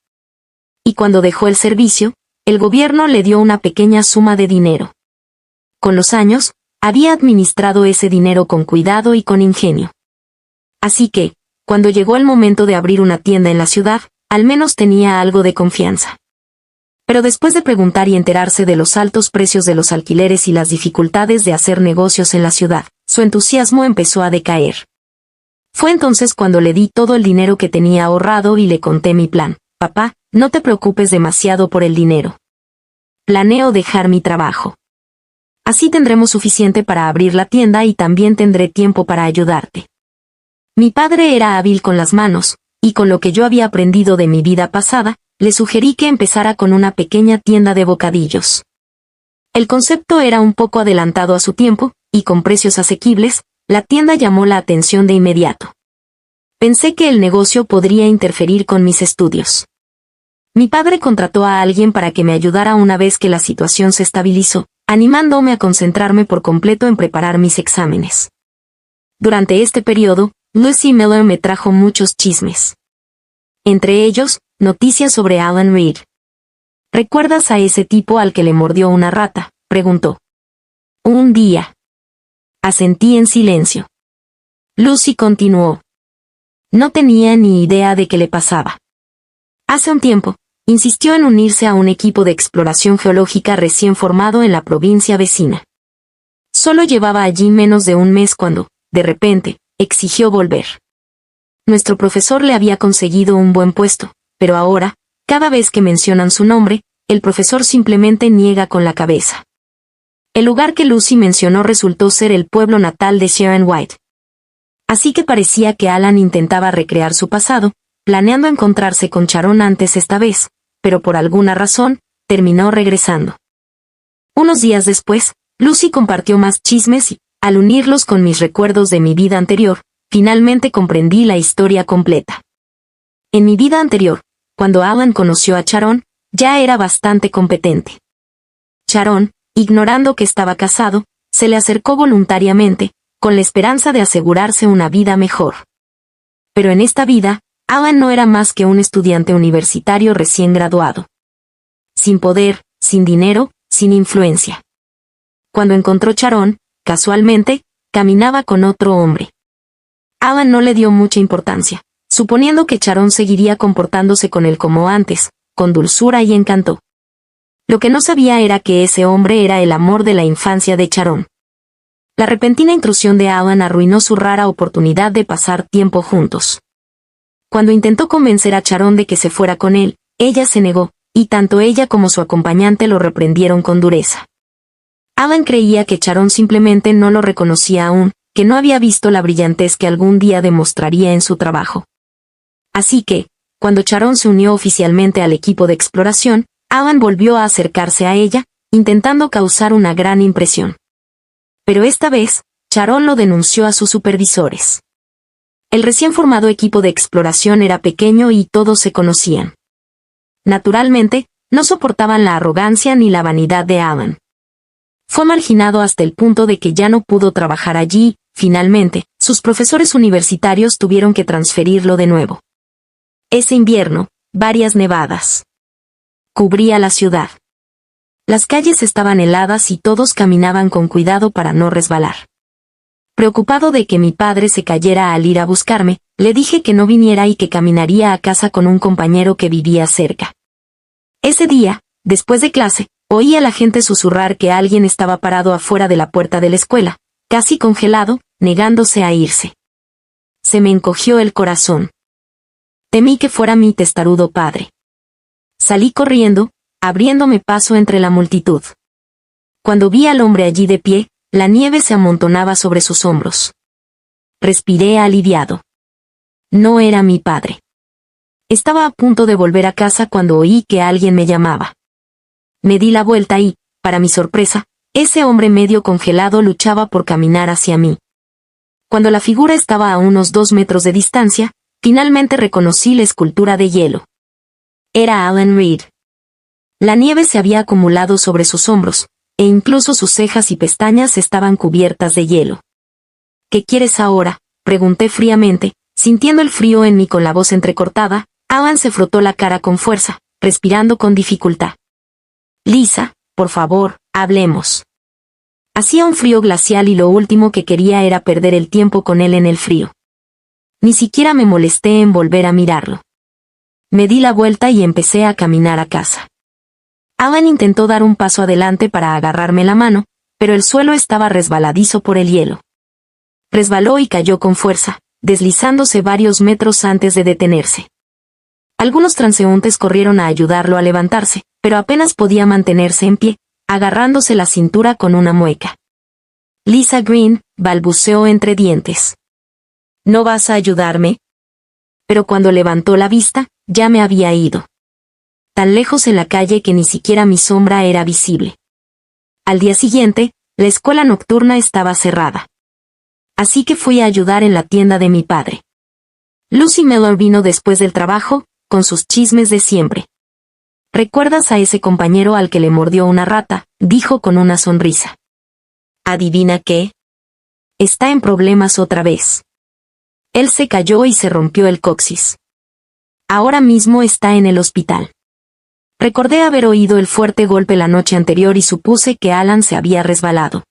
Y cuando dejó el servicio, el gobierno le dio una pequeña suma de dinero. Con los años, había administrado ese dinero con cuidado y con ingenio. Así que, cuando llegó el momento de abrir una tienda en la ciudad, al menos tenía algo de confianza. Pero después de preguntar y enterarse de los altos precios de los alquileres y las dificultades de hacer negocios en la ciudad, su entusiasmo empezó a decaer. Fue entonces cuando le di todo el dinero que tenía ahorrado y le conté mi plan. «Papá, no te preocupes demasiado por el dinero. Planeo dejar mi trabajo. Así tendremos suficiente para abrir la tienda y también tendré tiempo para ayudarte». Mi padre era hábil con las manos, y con lo que yo había aprendido de mi vida pasada, le sugerí que empezara con una pequeña tienda de bocadillos. El concepto era un poco adelantado a su tiempo, y con precios asequibles, la tienda llamó la atención de inmediato. Pensé que el negocio podría interferir con mis estudios. Mi padre contrató a alguien para que me ayudara una vez que la situación se estabilizó, animándome a concentrarme por completo en preparar mis exámenes. Durante este periodo, Lucy Miller me trajo muchos chismes. Entre ellos, noticias sobre Alan Reed. «¿Recuerdas a ese tipo al que le mordió una rata?», preguntó. «Un día». Asentí en silencio. Lucy continuó. «No tenía ni idea de qué le pasaba. Hace un tiempo, insistió en unirse a un equipo de exploración geológica recién formado en la provincia vecina. Solo llevaba allí menos de un mes cuando, de repente, exigió volver. Nuestro profesor le había conseguido un buen puesto, pero ahora, cada vez que mencionan su nombre, el profesor simplemente niega con la cabeza. El lugar que Lucy mencionó resultó ser el pueblo natal de Sharon White. Así que parecía que Alan intentaba recrear su pasado, planeando encontrarse con Sharon antes esta vez, pero por alguna razón, terminó regresando. Unos días después, Lucy compartió más chismes y, al unirlos con mis recuerdos de mi vida anterior, finalmente comprendí la historia completa. En mi vida anterior, cuando Alan conoció a Sharon, ya era bastante competente. Sharon, ignorando que estaba casado, se le acercó voluntariamente, con la esperanza de asegurarse una vida mejor. Pero en esta vida, Alan no era más que un estudiante universitario recién graduado. Sin poder, sin dinero, sin influencia. Cuando encontró Sharon, casualmente, caminaba con otro hombre. Alan no le dio mucha importancia, suponiendo que Sharon seguiría comportándose con él como antes, con dulzura y encanto. Lo que no sabía era que ese hombre era el amor de la infancia de Sharon. La repentina intrusión de Alan arruinó su rara oportunidad de pasar tiempo juntos. Cuando intentó convencer a Sharon de que se fuera con él, ella se negó, y tanto ella como su acompañante lo reprendieron con dureza. Alan creía que Sharon simplemente no lo reconocía aún, que no había visto la brillantez que algún día demostraría en su trabajo. Así que, cuando Sharon se unió oficialmente al equipo de exploración, Alan volvió a acercarse a ella, intentando causar una gran impresión. Pero esta vez, Sharon lo denunció a sus supervisores. El recién formado equipo de exploración era pequeño y todos se conocían. Naturalmente, no soportaban la arrogancia ni la vanidad de Alan. Fue marginado hasta el punto de que ya no pudo trabajar allí. Finalmente, sus profesores universitarios tuvieron que transferirlo de nuevo. Ese invierno, varias nevadas cubría la ciudad. Las calles estaban heladas y todos caminaban con cuidado para no resbalar. Preocupado de que mi padre se cayera al ir a buscarme, le dije que no viniera y que caminaría a casa con un compañero que vivía cerca. Ese día, después de clase, oí a la gente susurrar que alguien estaba parado afuera de la puerta de la escuela, casi congelado, negándose a irse. Se me encogió el corazón. Temí que fuera mi testarudo padre. Salí corriendo, abriéndome paso entre la multitud. Cuando vi al hombre allí de pie, la nieve se amontonaba sobre sus hombros. Respiré aliviado. No era mi padre. Estaba a punto de volver a casa cuando oí que alguien me llamaba. Me di la vuelta y, para mi sorpresa, ese hombre medio congelado luchaba por caminar hacia mí. Cuando la figura estaba a unos 2 metros de distancia, finalmente reconocí la escultura de hielo. Era Alan Reed. La nieve se había acumulado sobre sus hombros, e incluso sus cejas y pestañas estaban cubiertas de hielo. ¿Qué quieres ahora?, pregunté fríamente, sintiendo el frío en mí con la voz entrecortada. Alan se frotó la cara con fuerza, respirando con dificultad. Lisa, por favor, hablemos. Hacía un frío glacial y lo último que quería era perder el tiempo con él en el frío. Ni siquiera me molesté en volver a mirarlo. Me di la vuelta y empecé a caminar a casa. Alan intentó dar un paso adelante para agarrarme la mano, pero el suelo estaba resbaladizo por el hielo. Resbaló y cayó con fuerza, deslizándose varios metros antes de detenerse. Algunos transeúntes corrieron a ayudarlo a levantarse, pero apenas podía mantenerse en pie, agarrándose la cintura con una mueca. Lisa Green, balbuceó entre dientes. ¿No vas a ayudarme? Pero cuando levantó la vista, ya me había ido. Tan lejos en la calle que ni siquiera mi sombra era visible. Al día siguiente, la escuela nocturna estaba cerrada. Así que fui a ayudar en la tienda de mi padre. Lucy Miller vino después del trabajo, con sus chismes de siempre. ¿Recuerdas a ese compañero al que le mordió una rata?, dijo con una sonrisa. ¿Adivina qué? Está en problemas otra vez. Él se cayó y se rompió el coxis. Ahora mismo está en el hospital. Recordé haber oído el fuerte golpe la noche anterior y supuse que Alan se había resbalado.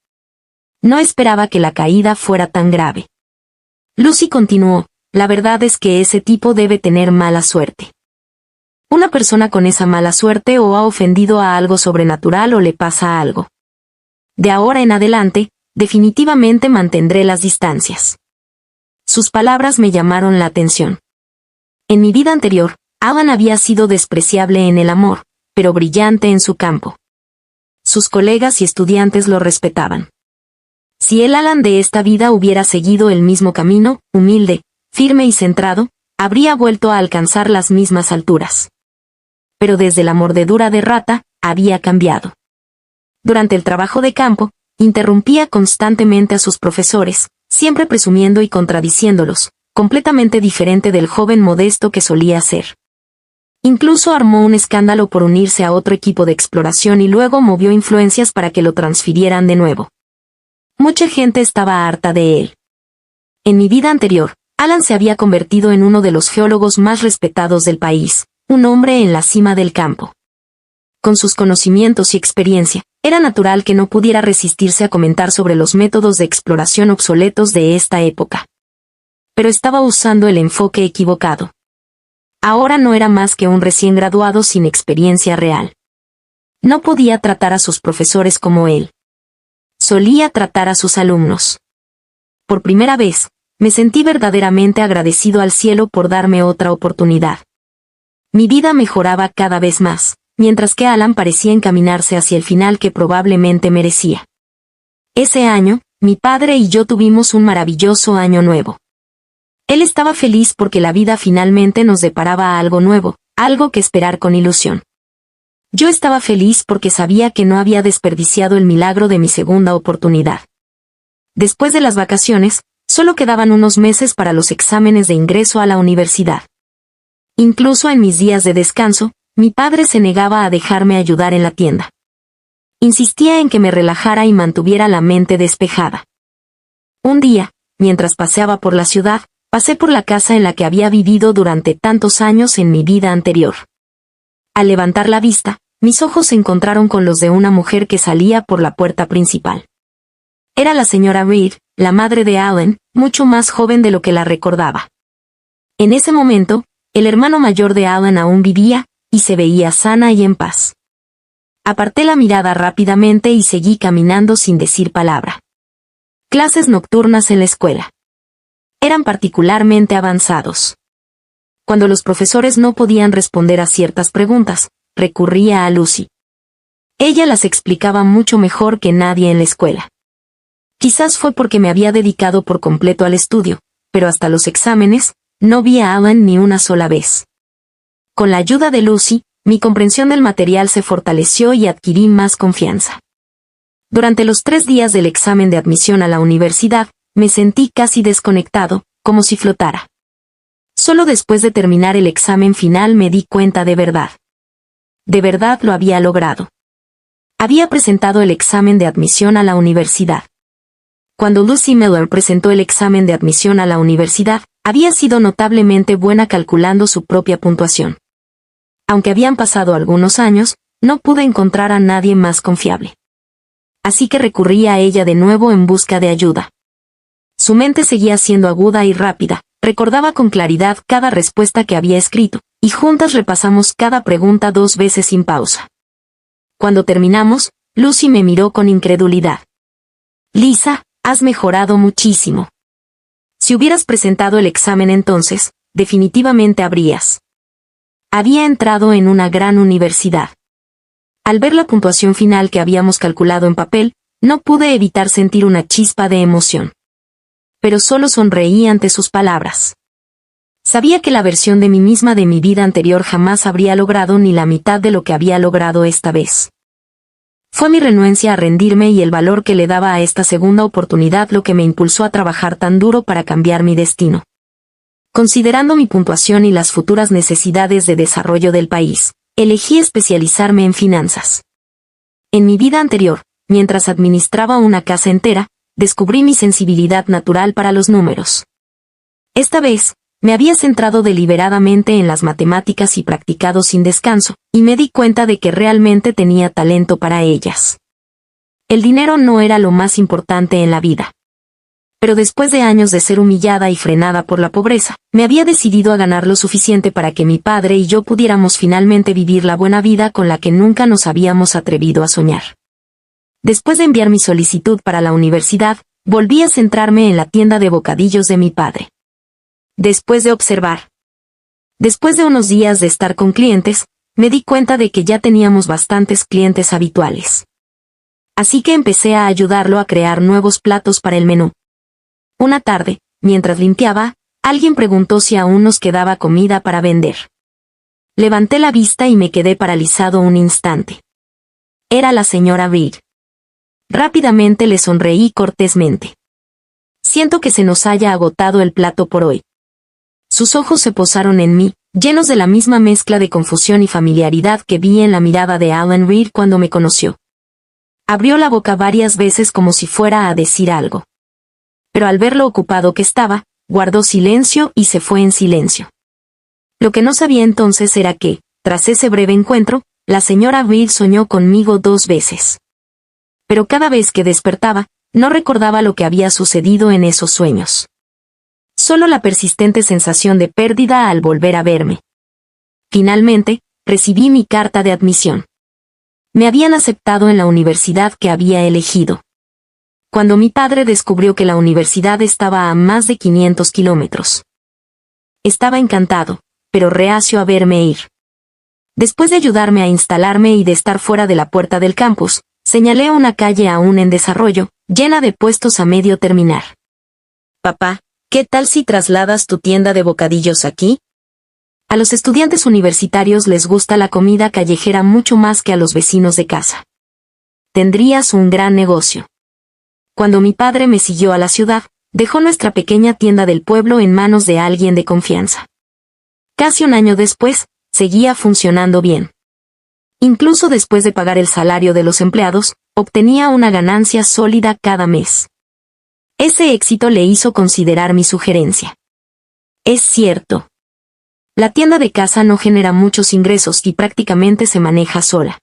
No esperaba que la caída fuera tan grave. Lucy continuó, la verdad es que ese tipo debe tener mala suerte. Una persona con esa mala suerte o ha ofendido a algo sobrenatural o le pasa algo. De ahora en adelante, definitivamente mantendré las distancias. Sus palabras me llamaron la atención. En mi vida anterior, Alan había sido despreciable en el amor, pero brillante en su campo. Sus colegas y estudiantes lo respetaban. Si el Alan de esta vida hubiera seguido el mismo camino, humilde, firme y centrado, habría vuelto a alcanzar las mismas alturas. Pero desde la mordedura de rata, había cambiado. Durante el trabajo de campo, interrumpía constantemente a sus profesores, siempre presumiendo y contradiciéndolos, completamente diferente del joven modesto que solía ser. Incluso armó un escándalo por unirse a otro equipo de exploración y luego movió influencias para que lo transfirieran de nuevo. Mucha gente estaba harta de él. En mi vida anterior, Alan se había convertido en uno de los geólogos más respetados del país, un hombre en la cima del campo. Con sus conocimientos y experiencia, era natural que no pudiera resistirse a comentar sobre los métodos de exploración obsoletos de esta época. Pero estaba usando el enfoque equivocado. Ahora no era más que un recién graduado sin experiencia real. No podía tratar a sus profesores como él. Solía tratar a sus alumnos. Por primera vez, me sentí verdaderamente agradecido al cielo por darme otra oportunidad. Mi vida mejoraba cada vez más, mientras que Alan parecía encaminarse hacia el final que probablemente merecía. Ese año, mi padre y yo tuvimos un maravilloso año nuevo. Él estaba feliz porque la vida finalmente nos deparaba algo nuevo, algo que esperar con ilusión. Yo estaba feliz porque sabía que no había desperdiciado el milagro de mi segunda oportunidad. Después de las vacaciones, solo quedaban unos meses para los exámenes de ingreso a la universidad. Incluso en mis días de descanso, mi padre se negaba a dejarme ayudar en la tienda. Insistía en que me relajara y mantuviera la mente despejada. Un día, mientras paseaba por la ciudad, pasé por la casa en la que había vivido durante tantos años en mi vida anterior. Al levantar la vista, mis ojos se encontraron con los de una mujer que salía por la puerta principal. Era la señora Reed, la madre de Alan, mucho más joven de lo que la recordaba. En ese momento, el hermano mayor de Alan aún vivía, y se veía sana y en paz. Aparté la mirada rápidamente y seguí caminando sin decir palabra. Clases nocturnas en la escuela. Eran particularmente avanzados. Cuando los profesores no podían responder a ciertas preguntas, recurría a Lucy. Ella las explicaba mucho mejor que nadie en la escuela. Quizás fue porque me había dedicado por completo al estudio, pero hasta los exámenes, no vi a Alan ni una sola vez. Con la ayuda de Lucy, mi comprensión del material se fortaleció y adquirí más confianza. Durante los 3 días del examen de admisión a la universidad, me sentí casi desconectado, como si flotara. Solo después de terminar el examen final me di cuenta de verdad. De verdad lo había logrado. Había presentado el examen de admisión a la universidad. Cuando Lucy Miller presentó el examen de admisión a la universidad, había sido notablemente buena calculando su propia puntuación. Aunque habían pasado algunos años, no pude encontrar a nadie más confiable. Así que recurrí a ella de nuevo en busca de ayuda. Su mente seguía siendo aguda y rápida, recordaba con claridad cada respuesta que había escrito, y juntas repasamos cada pregunta 2 veces sin pausa. Cuando terminamos, Lucy me miró con incredulidad. Lisa, has mejorado muchísimo. Si hubieras presentado el examen entonces, definitivamente habrías. Había entrado en una gran universidad. Al ver la puntuación final que habíamos calculado en papel, no pude evitar sentir una chispa de emoción. Pero solo sonreí ante sus palabras. Sabía que la versión de mí misma de mi vida anterior jamás habría logrado ni la mitad de lo que había logrado esta vez. Fue mi renuencia a rendirme y el valor que le daba a esta segunda oportunidad lo que me impulsó a trabajar tan duro para cambiar mi destino. Considerando mi puntuación y las futuras necesidades de desarrollo del país, elegí especializarme en finanzas. En mi vida anterior, mientras administraba una casa entera, descubrí mi sensibilidad natural para los números. Esta vez, me había centrado deliberadamente en las matemáticas y practicado sin descanso, y me di cuenta de que realmente tenía talento para ellas. El dinero no era lo más importante en la vida. Pero después de años de ser humillada y frenada por la pobreza, me había decidido a ganar lo suficiente para que mi padre y yo pudiéramos finalmente vivir la buena vida con la que nunca nos habíamos atrevido a soñar. Después de enviar mi solicitud para la universidad, volví a centrarme en la tienda de bocadillos de mi padre. Después de unos días de estar con clientes, me di cuenta de que ya teníamos bastantes clientes habituales. Así que empecé a ayudarlo a crear nuevos platos para el menú. Una tarde, mientras limpiaba, alguien preguntó si aún nos quedaba comida para vender. Levanté la vista y me quedé paralizado un instante. Era la señora Reed. Rápidamente le sonreí cortésmente. Siento que se nos haya agotado el plato por hoy. Sus ojos se posaron en mí, llenos de la misma mezcla de confusión y familiaridad que vi en la mirada de Alan Reed cuando me conoció. Abrió la boca varias veces como si fuera a decir algo. Pero al ver lo ocupado que estaba, guardó silencio y se fue en silencio. Lo que no sabía entonces era que, tras ese breve encuentro, la señora Reed soñó conmigo 2 veces. Pero cada vez que despertaba, no recordaba lo que había sucedido en esos sueños. Solo la persistente sensación de pérdida al volver a verme. Finalmente, recibí mi carta de admisión. Me habían aceptado en la universidad que había elegido. Cuando mi padre descubrió que la universidad estaba a más de 500 kilómetros. Estaba encantado, pero reacio a verme ir. Después de ayudarme a instalarme y de estar fuera de la puerta del campus, señalé una calle aún en desarrollo, llena de puestos a medio terminar. Papá, ¿qué tal si trasladas tu tienda de bocadillos aquí? A los estudiantes universitarios les gusta la comida callejera mucho más que a los vecinos de casa. Tendrías un gran negocio. Cuando mi padre me siguió a la ciudad, dejó nuestra pequeña tienda del pueblo en manos de alguien de confianza. Casi un año después, seguía funcionando bien. Incluso después de pagar el salario de los empleados, obtenía una ganancia sólida cada mes. Ese éxito le hizo considerar mi sugerencia. Es cierto. La tienda de casa no genera muchos ingresos y prácticamente se maneja sola.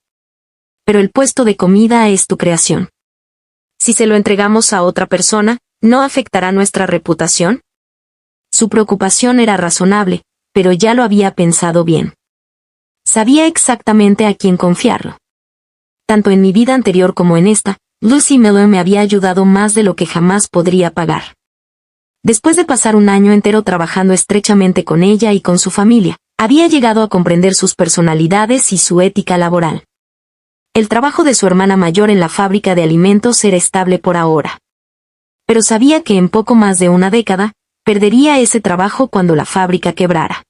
Pero el puesto de comida es tu creación. Si se lo entregamos a otra persona, ¿no afectará nuestra reputación? Su preocupación era razonable, pero ya lo había pensado bien. Sabía exactamente a quién confiarlo. Tanto en mi vida anterior como en esta, Lucy Miller me había ayudado más de lo que jamás podría pagar. Después de pasar un año entero trabajando estrechamente con ella y con su familia, había llegado a comprender sus personalidades y su ética laboral. El trabajo de su hermana mayor en la fábrica de alimentos era estable por ahora. Pero sabía que en poco más de una década, perdería ese trabajo cuando la fábrica quebrara.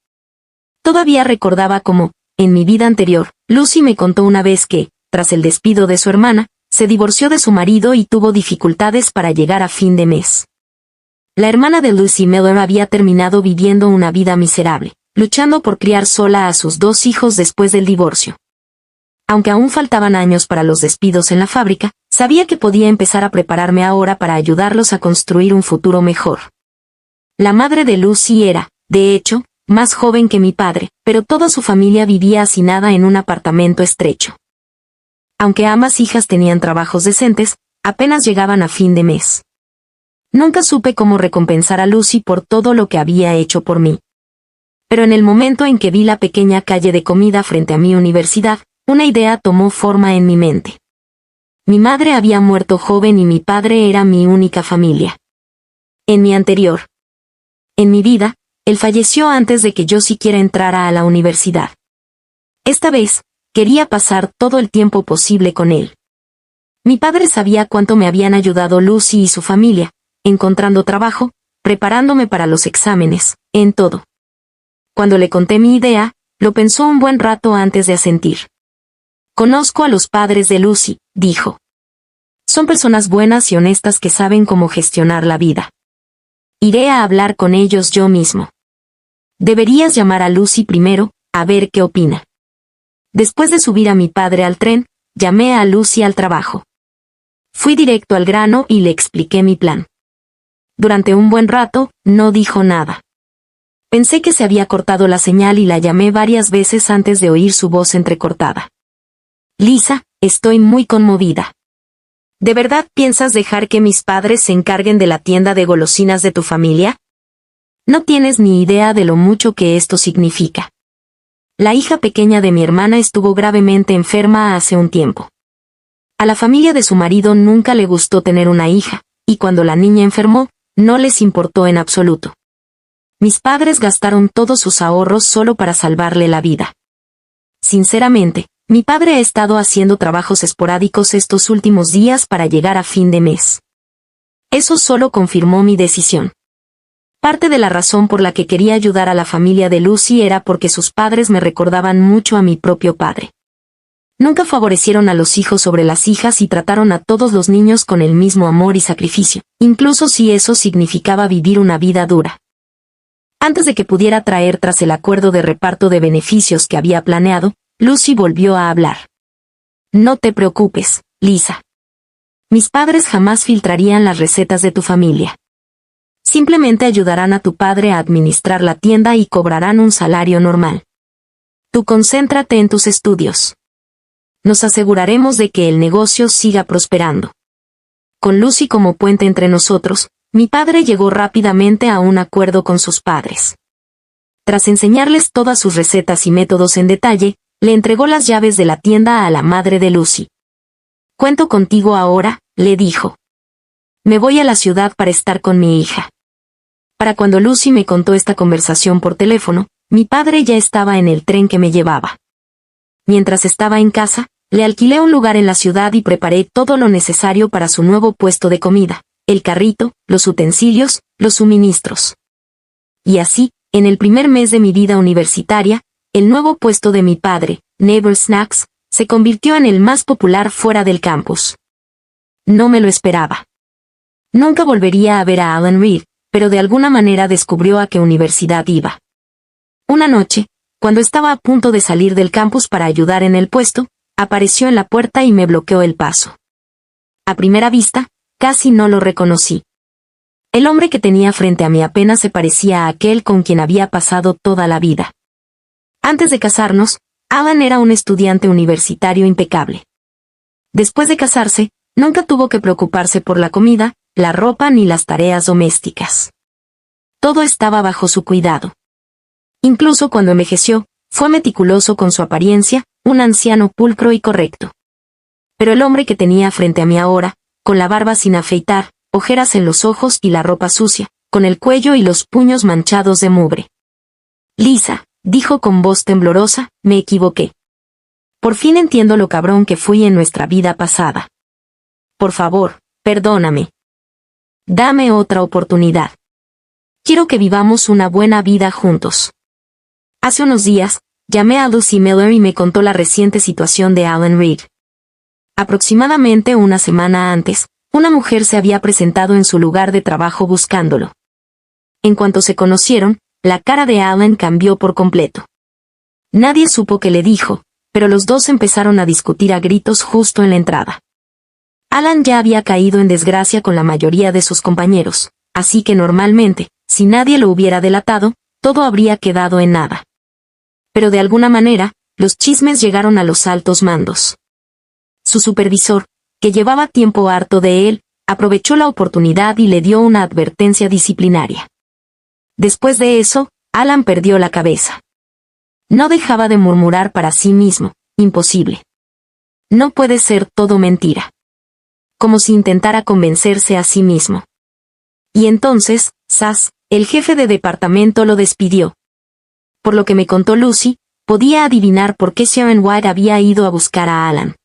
Todavía recordaba cómo, en mi vida anterior, Lucy me contó una vez que, tras el despido de su hermana, se divorció de su marido y tuvo dificultades para llegar a fin de mes. La hermana de Lucy Miller había terminado viviendo una vida miserable, luchando por criar sola a sus 2 hijos después del divorcio. Aunque aún faltaban años para los despidos en la fábrica, sabía que podía empezar a prepararme ahora para ayudarlos a construir un futuro mejor. La madre de Lucy era, de hecho, más joven que mi padre, pero toda su familia vivía hacinada en un apartamento estrecho. Aunque ambas hijas tenían trabajos decentes, apenas llegaban a fin de mes. Nunca supe cómo recompensar a Lucy por todo lo que había hecho por mí. Pero en el momento en que vi la pequeña calle de comida frente a mi universidad, una idea tomó forma en mi mente. Mi madre había muerto joven y mi padre era mi única familia. En mi vida, él falleció antes de que yo siquiera entrara a la universidad. Esta vez, quería pasar todo el tiempo posible con él. Mi padre sabía cuánto me habían ayudado Lucy y su familia, encontrando trabajo, preparándome para los exámenes, en todo. Cuando le conté mi idea, lo pensó un buen rato antes de asentir. Conozco a los padres de Lucy, dijo. Son personas buenas y honestas que saben cómo gestionar la vida. Iré a hablar con ellos yo mismo. Deberías llamar a Lucy primero, a ver qué opina. Después de subir a mi padre al tren, llamé a Lucy al trabajo. Fui directo al grano y le expliqué mi plan. Durante un buen rato, no dijo nada. Pensé que se había cortado la señal y la llamé varias veces antes de oír su voz entrecortada. Lisa, estoy muy conmovida. ¿De verdad piensas dejar que mis padres se encarguen de la tienda de golosinas de tu familia? No tienes ni idea de lo mucho que esto significa. La hija pequeña de mi hermana estuvo gravemente enferma hace un tiempo. A la familia de su marido nunca le gustó tener una hija, y cuando la niña enfermó, no les importó en absoluto. Mis padres gastaron todos sus ahorros solo para salvarle la vida. Sinceramente, mi padre ha estado haciendo trabajos esporádicos estos últimos días para llegar a fin de mes. Eso solo confirmó mi decisión. Parte de la razón por la que quería ayudar a la familia de Lucy era porque sus padres me recordaban mucho a mi propio padre. Nunca favorecieron a los hijos sobre las hijas y trataron a todos los niños con el mismo amor y sacrificio, incluso si eso significaba vivir una vida dura. Antes de que pudiera traer tras el acuerdo de reparto de beneficios que había planeado, Lucy volvió a hablar. No te preocupes, Lisa. Mis padres jamás filtrarían las recetas de tu familia. Simplemente ayudarán a tu padre a administrar la tienda y cobrarán un salario normal. Tú concéntrate en tus estudios. Nos aseguraremos de que el negocio siga prosperando. Con Lucy como puente entre nosotros, mi padre llegó rápidamente a un acuerdo con sus padres. Tras enseñarles todas sus recetas y métodos en detalle, le entregó las llaves de la tienda a la madre de Lucy. Cuento contigo ahora, le dijo. Me voy a la ciudad para estar con mi hija. Para cuando Lucy me contó esta conversación por teléfono, mi padre ya estaba en el tren que me llevaba. Mientras estaba en casa, le alquilé un lugar en la ciudad y preparé todo lo necesario para su nuevo puesto de comida, el carrito, los utensilios, los suministros. Y así, en el primer mes de mi vida universitaria, el nuevo puesto de mi padre, Neighbor Snacks, se convirtió en el más popular fuera del campus. No me lo esperaba. Nunca volvería a ver a Alan Reed, pero de alguna manera descubrió a qué universidad iba. Una noche, cuando estaba a punto de salir del campus para ayudar en el puesto, apareció en la puerta y me bloqueó el paso. A primera vista, casi no lo reconocí. El hombre que tenía frente a mí apenas se parecía a aquel con quien había pasado toda la vida. Antes de casarnos, Alan era un estudiante universitario impecable. Después de casarse, nunca tuvo que preocuparse por la comida, la ropa ni las tareas domésticas. Todo estaba bajo su cuidado. Incluso cuando envejeció, fue meticuloso con su apariencia, un anciano pulcro y correcto. Pero el hombre que tenía frente a mí ahora, con la barba sin afeitar, ojeras en los ojos y la ropa sucia, con el cuello y los puños manchados de mugre. Lisa, dijo con voz temblorosa, me equivoqué. Por fin entiendo lo cabrón que fui en nuestra vida pasada. Por favor, perdóname. Dame otra oportunidad. Quiero que vivamos una buena vida juntos. Hace unos días, llamé a Lucy Miller y me contó la reciente situación de Alan Reed. Aproximadamente una semana antes, una mujer se había presentado en su lugar de trabajo buscándolo. En cuanto se conocieron, la cara de Alan cambió por completo. Nadie supo qué le dijo, pero los dos empezaron a discutir a gritos justo en la entrada. Alan ya había caído en desgracia con la mayoría de sus compañeros, así que normalmente, si nadie lo hubiera delatado, todo habría quedado en nada. Pero de alguna manera, los chismes llegaron a los altos mandos. Su supervisor, que llevaba tiempo harto de él, aprovechó la oportunidad y le dio una advertencia disciplinaria. Después de eso, Alan perdió la cabeza. No dejaba de murmurar para sí mismo, imposible. No puede ser todo mentira. Como si intentara convencerse a sí mismo. Y entonces, Sass, el jefe de departamento lo despidió. Por lo que me contó Lucy, podía adivinar por qué Sharon White había ido a buscar a Alan.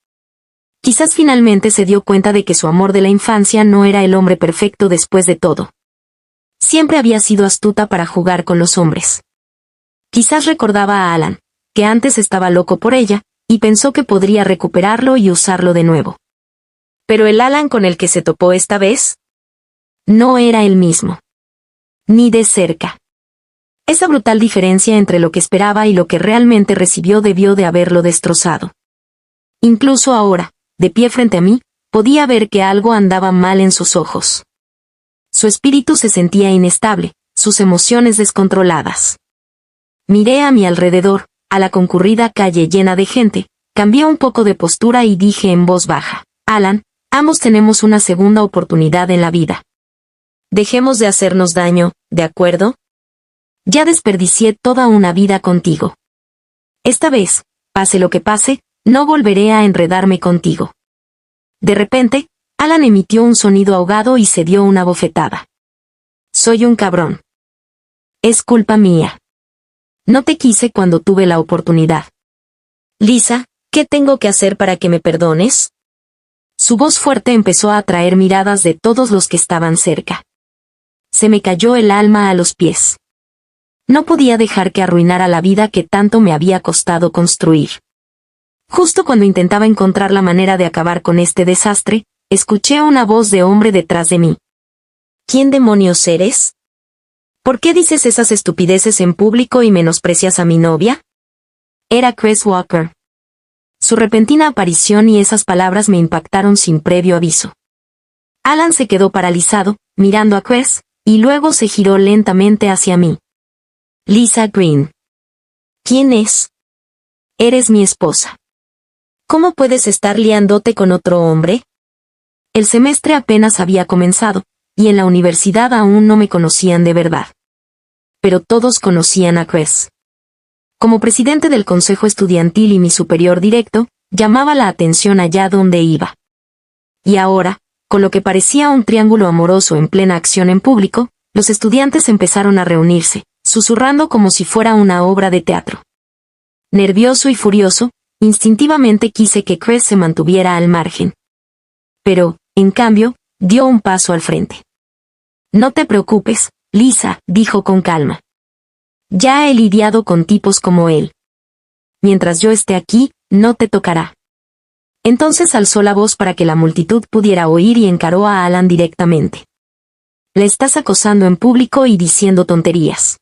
Quizás finalmente se dio cuenta de que su amor de la infancia no era el hombre perfecto después de todo. Siempre había sido astuta para jugar con los hombres. Quizás recordaba a Alan, que antes estaba loco por ella, y pensó que podría recuperarlo y usarlo de nuevo. Pero el Alan con el que se topó esta vez, no era el mismo. Ni de cerca. Esa brutal diferencia entre lo que esperaba y lo que realmente recibió debió de haberlo destrozado. Incluso ahora, de pie frente a mí, podía ver que algo andaba mal en sus ojos. Su espíritu se sentía inestable, sus emociones descontroladas. Miré a mi alrededor, a la concurrida calle llena de gente, cambié un poco de postura y dije en voz baja, Alan, ambos tenemos una segunda oportunidad en la vida. Dejemos de hacernos daño, ¿de acuerdo? Ya desperdicié toda una vida contigo. Esta vez, pase lo que pase, no volveré a enredarme contigo. De repente, Alan emitió un sonido ahogado y se dio una bofetada. Soy un cabrón. Es culpa mía. No te quise cuando tuve la oportunidad. Lisa, ¿qué tengo que hacer para que me perdones? Su voz fuerte empezó a atraer miradas de todos los que estaban cerca. Se me cayó el alma a los pies. No podía dejar que arruinara la vida que tanto me había costado construir. Justo cuando intentaba encontrar la manera de acabar con este desastre, escuché una voz de hombre detrás de mí. ¿Quién demonios eres? ¿Por qué dices esas estupideces en público y menosprecias a mi novia? Era Chris Walker. Su repentina aparición y esas palabras me impactaron sin previo aviso. Alan se quedó paralizado, mirando a Chris, y luego se giró lentamente hacia mí. Lisa Green. ¿Quién es? Eres mi esposa. ¿Cómo puedes estar liándote con otro hombre? El semestre apenas había comenzado, y en la universidad aún no me conocían de verdad. Pero todos conocían a Chris. Como presidente del consejo estudiantil y mi superior directo, llamaba la atención allá donde iba. Y ahora, con lo que parecía un triángulo amoroso en plena acción en público, los estudiantes empezaron a reunirse, susurrando como si fuera una obra de teatro. Nervioso y furioso, instintivamente quise que Chris se mantuviera al margen. Pero, en cambio, dio un paso al frente. No te preocupes, Lisa, dijo con calma. Ya he lidiado con tipos como él. Mientras yo esté aquí, no te tocará. Entonces alzó la voz para que la multitud pudiera oír y encaró a Alan directamente. Le estás acosando en público y diciendo tonterías.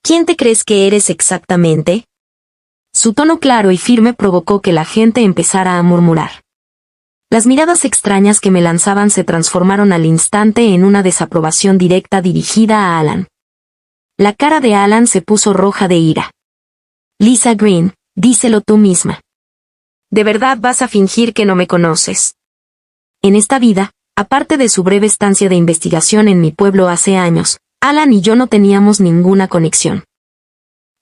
¿Quién te crees que eres exactamente? Su tono claro y firme provocó que la gente empezara a murmurar. Las miradas extrañas que me lanzaban se transformaron al instante en una desaprobación directa dirigida a Alan. La cara de Alan se puso roja de ira. Lisa Green, díselo tú misma. ¿De verdad vas a fingir que no me conoces? En esta vida, aparte de su breve estancia de investigación en mi pueblo hace años, Alan y yo no teníamos ninguna conexión.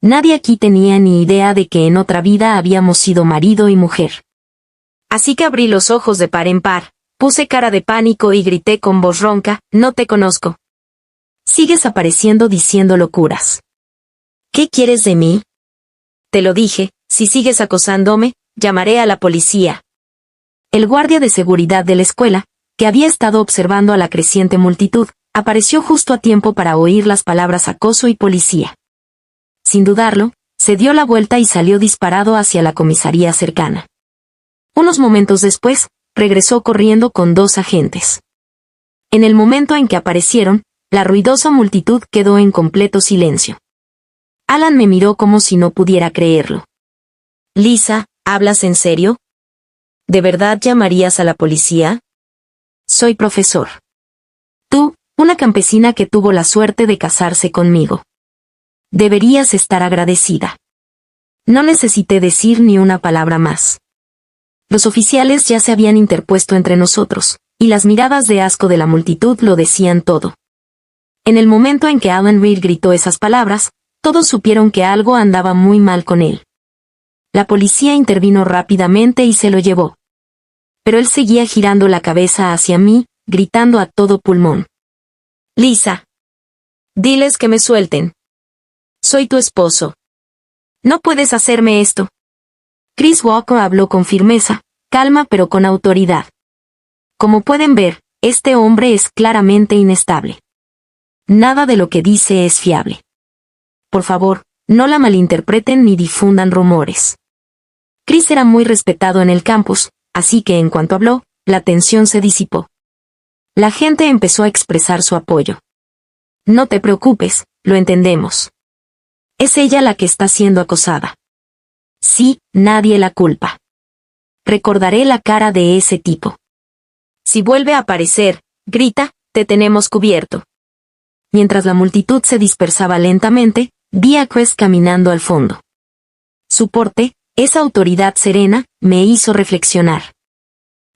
Nadie aquí tenía ni idea de que en otra vida habíamos sido marido y mujer. Así que abrí los ojos de par en par, puse cara de pánico y grité con voz ronca, no te conozco. Sigues apareciendo diciendo locuras. ¿Qué quieres de mí? Te lo dije, si sigues acosándome, llamaré a la policía. El guardia de seguridad de la escuela, que había estado observando a la creciente multitud, apareció justo a tiempo para oír las palabras acoso y policía. Sin dudarlo, se dio la vuelta y salió disparado hacia la comisaría cercana. Unos momentos después, regresó corriendo con 2 agentes. En el momento en que aparecieron, la ruidosa multitud quedó en completo silencio. Alan me miró como si no pudiera creerlo. Lisa, ¿hablas en serio? ¿De verdad llamarías a la policía? Soy profesor. Tú, una campesina que tuvo la suerte de casarse conmigo. Deberías estar agradecida. No necesité decir ni una palabra más. Los oficiales ya se habían interpuesto entre nosotros, y las miradas de asco de la multitud lo decían todo. En el momento en que Alan Reed gritó esas palabras, todos supieron que algo andaba muy mal con él. La policía intervino rápidamente y se lo llevó. Pero él seguía girando la cabeza hacia mí, gritando a todo pulmón. Lisa. Diles que me suelten. Soy tu esposo. No puedes hacerme esto. Chris Walker habló con firmeza, calma pero con autoridad. Como pueden ver, este hombre es claramente inestable. Nada de lo que dice es fiable. Por favor, no la malinterpreten ni difundan rumores. Chris era muy respetado en el campus, así que en cuanto habló, la tensión se disipó. La gente empezó a expresar su apoyo. No te preocupes, lo entendemos. Es ella la que está siendo acosada. Sí, nadie la culpa. Recordaré la cara de ese tipo. Si vuelve a aparecer, grita, te tenemos cubierto. Mientras la multitud se dispersaba lentamente, vi a Chris caminando al fondo. Su porte, esa autoridad serena, me hizo reflexionar.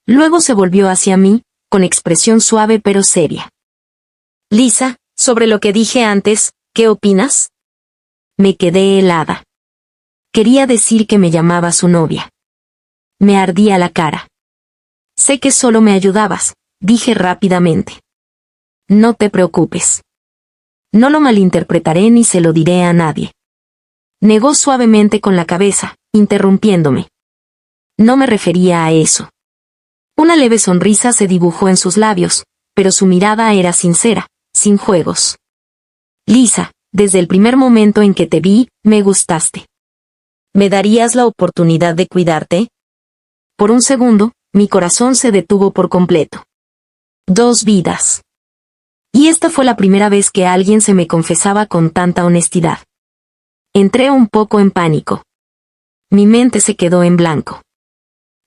Luego se volvió hacia mí, con expresión suave pero seria. Lisa, sobre lo que dije antes, ¿qué opinas? Me quedé helada. Quería decir que me llamaba su novia. Me ardía la cara. Sé que solo me ayudabas, dije rápidamente. No te preocupes. No lo malinterpretaré ni se lo diré a nadie. Negó suavemente con la cabeza, interrumpiéndome. No me refería a eso. Una leve sonrisa se dibujó en sus labios, pero su mirada era sincera, sin juegos. Lisa, desde el primer momento en que te vi, me gustaste. ¿Me darías la oportunidad de cuidarte? Por un segundo, mi corazón se detuvo por completo. 2 vidas. Y esta fue la primera vez que alguien se me confesaba con tanta honestidad. Entré un poco en pánico. Mi mente se quedó en blanco.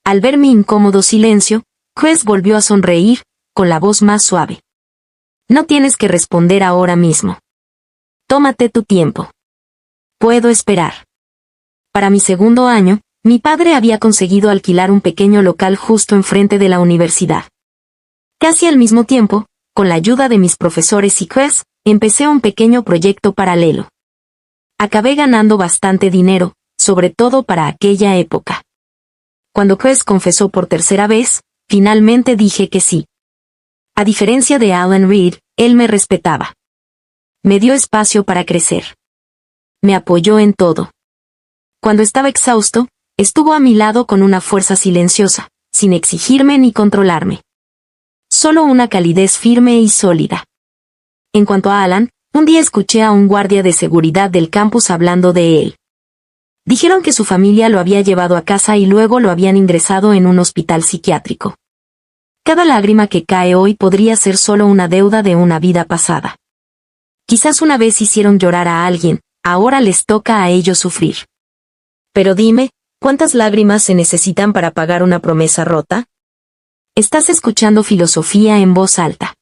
Al ver mi incómodo silencio, Chris volvió a sonreír, con la voz más suave. No tienes que responder ahora mismo. Tómate tu tiempo. Puedo esperar. Para mi segundo año, mi padre había conseguido alquilar un pequeño local justo enfrente de la universidad. Casi al mismo tiempo, con la ayuda de mis profesores y Chris, empecé un pequeño proyecto paralelo. Acabé ganando bastante dinero, sobre todo para aquella época. Cuando Chris confesó por tercera vez, finalmente dije que sí. A diferencia de Alan Reed, él me respetaba. Me dio espacio para crecer. Me apoyó en todo. Cuando estaba exhausto, estuvo a mi lado con una fuerza silenciosa, sin exigirme ni controlarme. Solo una calidez firme y sólida. En cuanto a Alan, un día escuché a un guardia de seguridad del campus hablando de él. Dijeron que su familia lo había llevado a casa y luego lo habían ingresado en un hospital psiquiátrico. Cada lágrima que cae hoy podría ser solo una deuda de una vida pasada. Quizás una vez hicieron llorar a alguien, ahora les toca a ellos sufrir. Pero dime, ¿cuántas lágrimas se necesitan para pagar una promesa rota? Estás escuchando Filosofía en Voz Alta.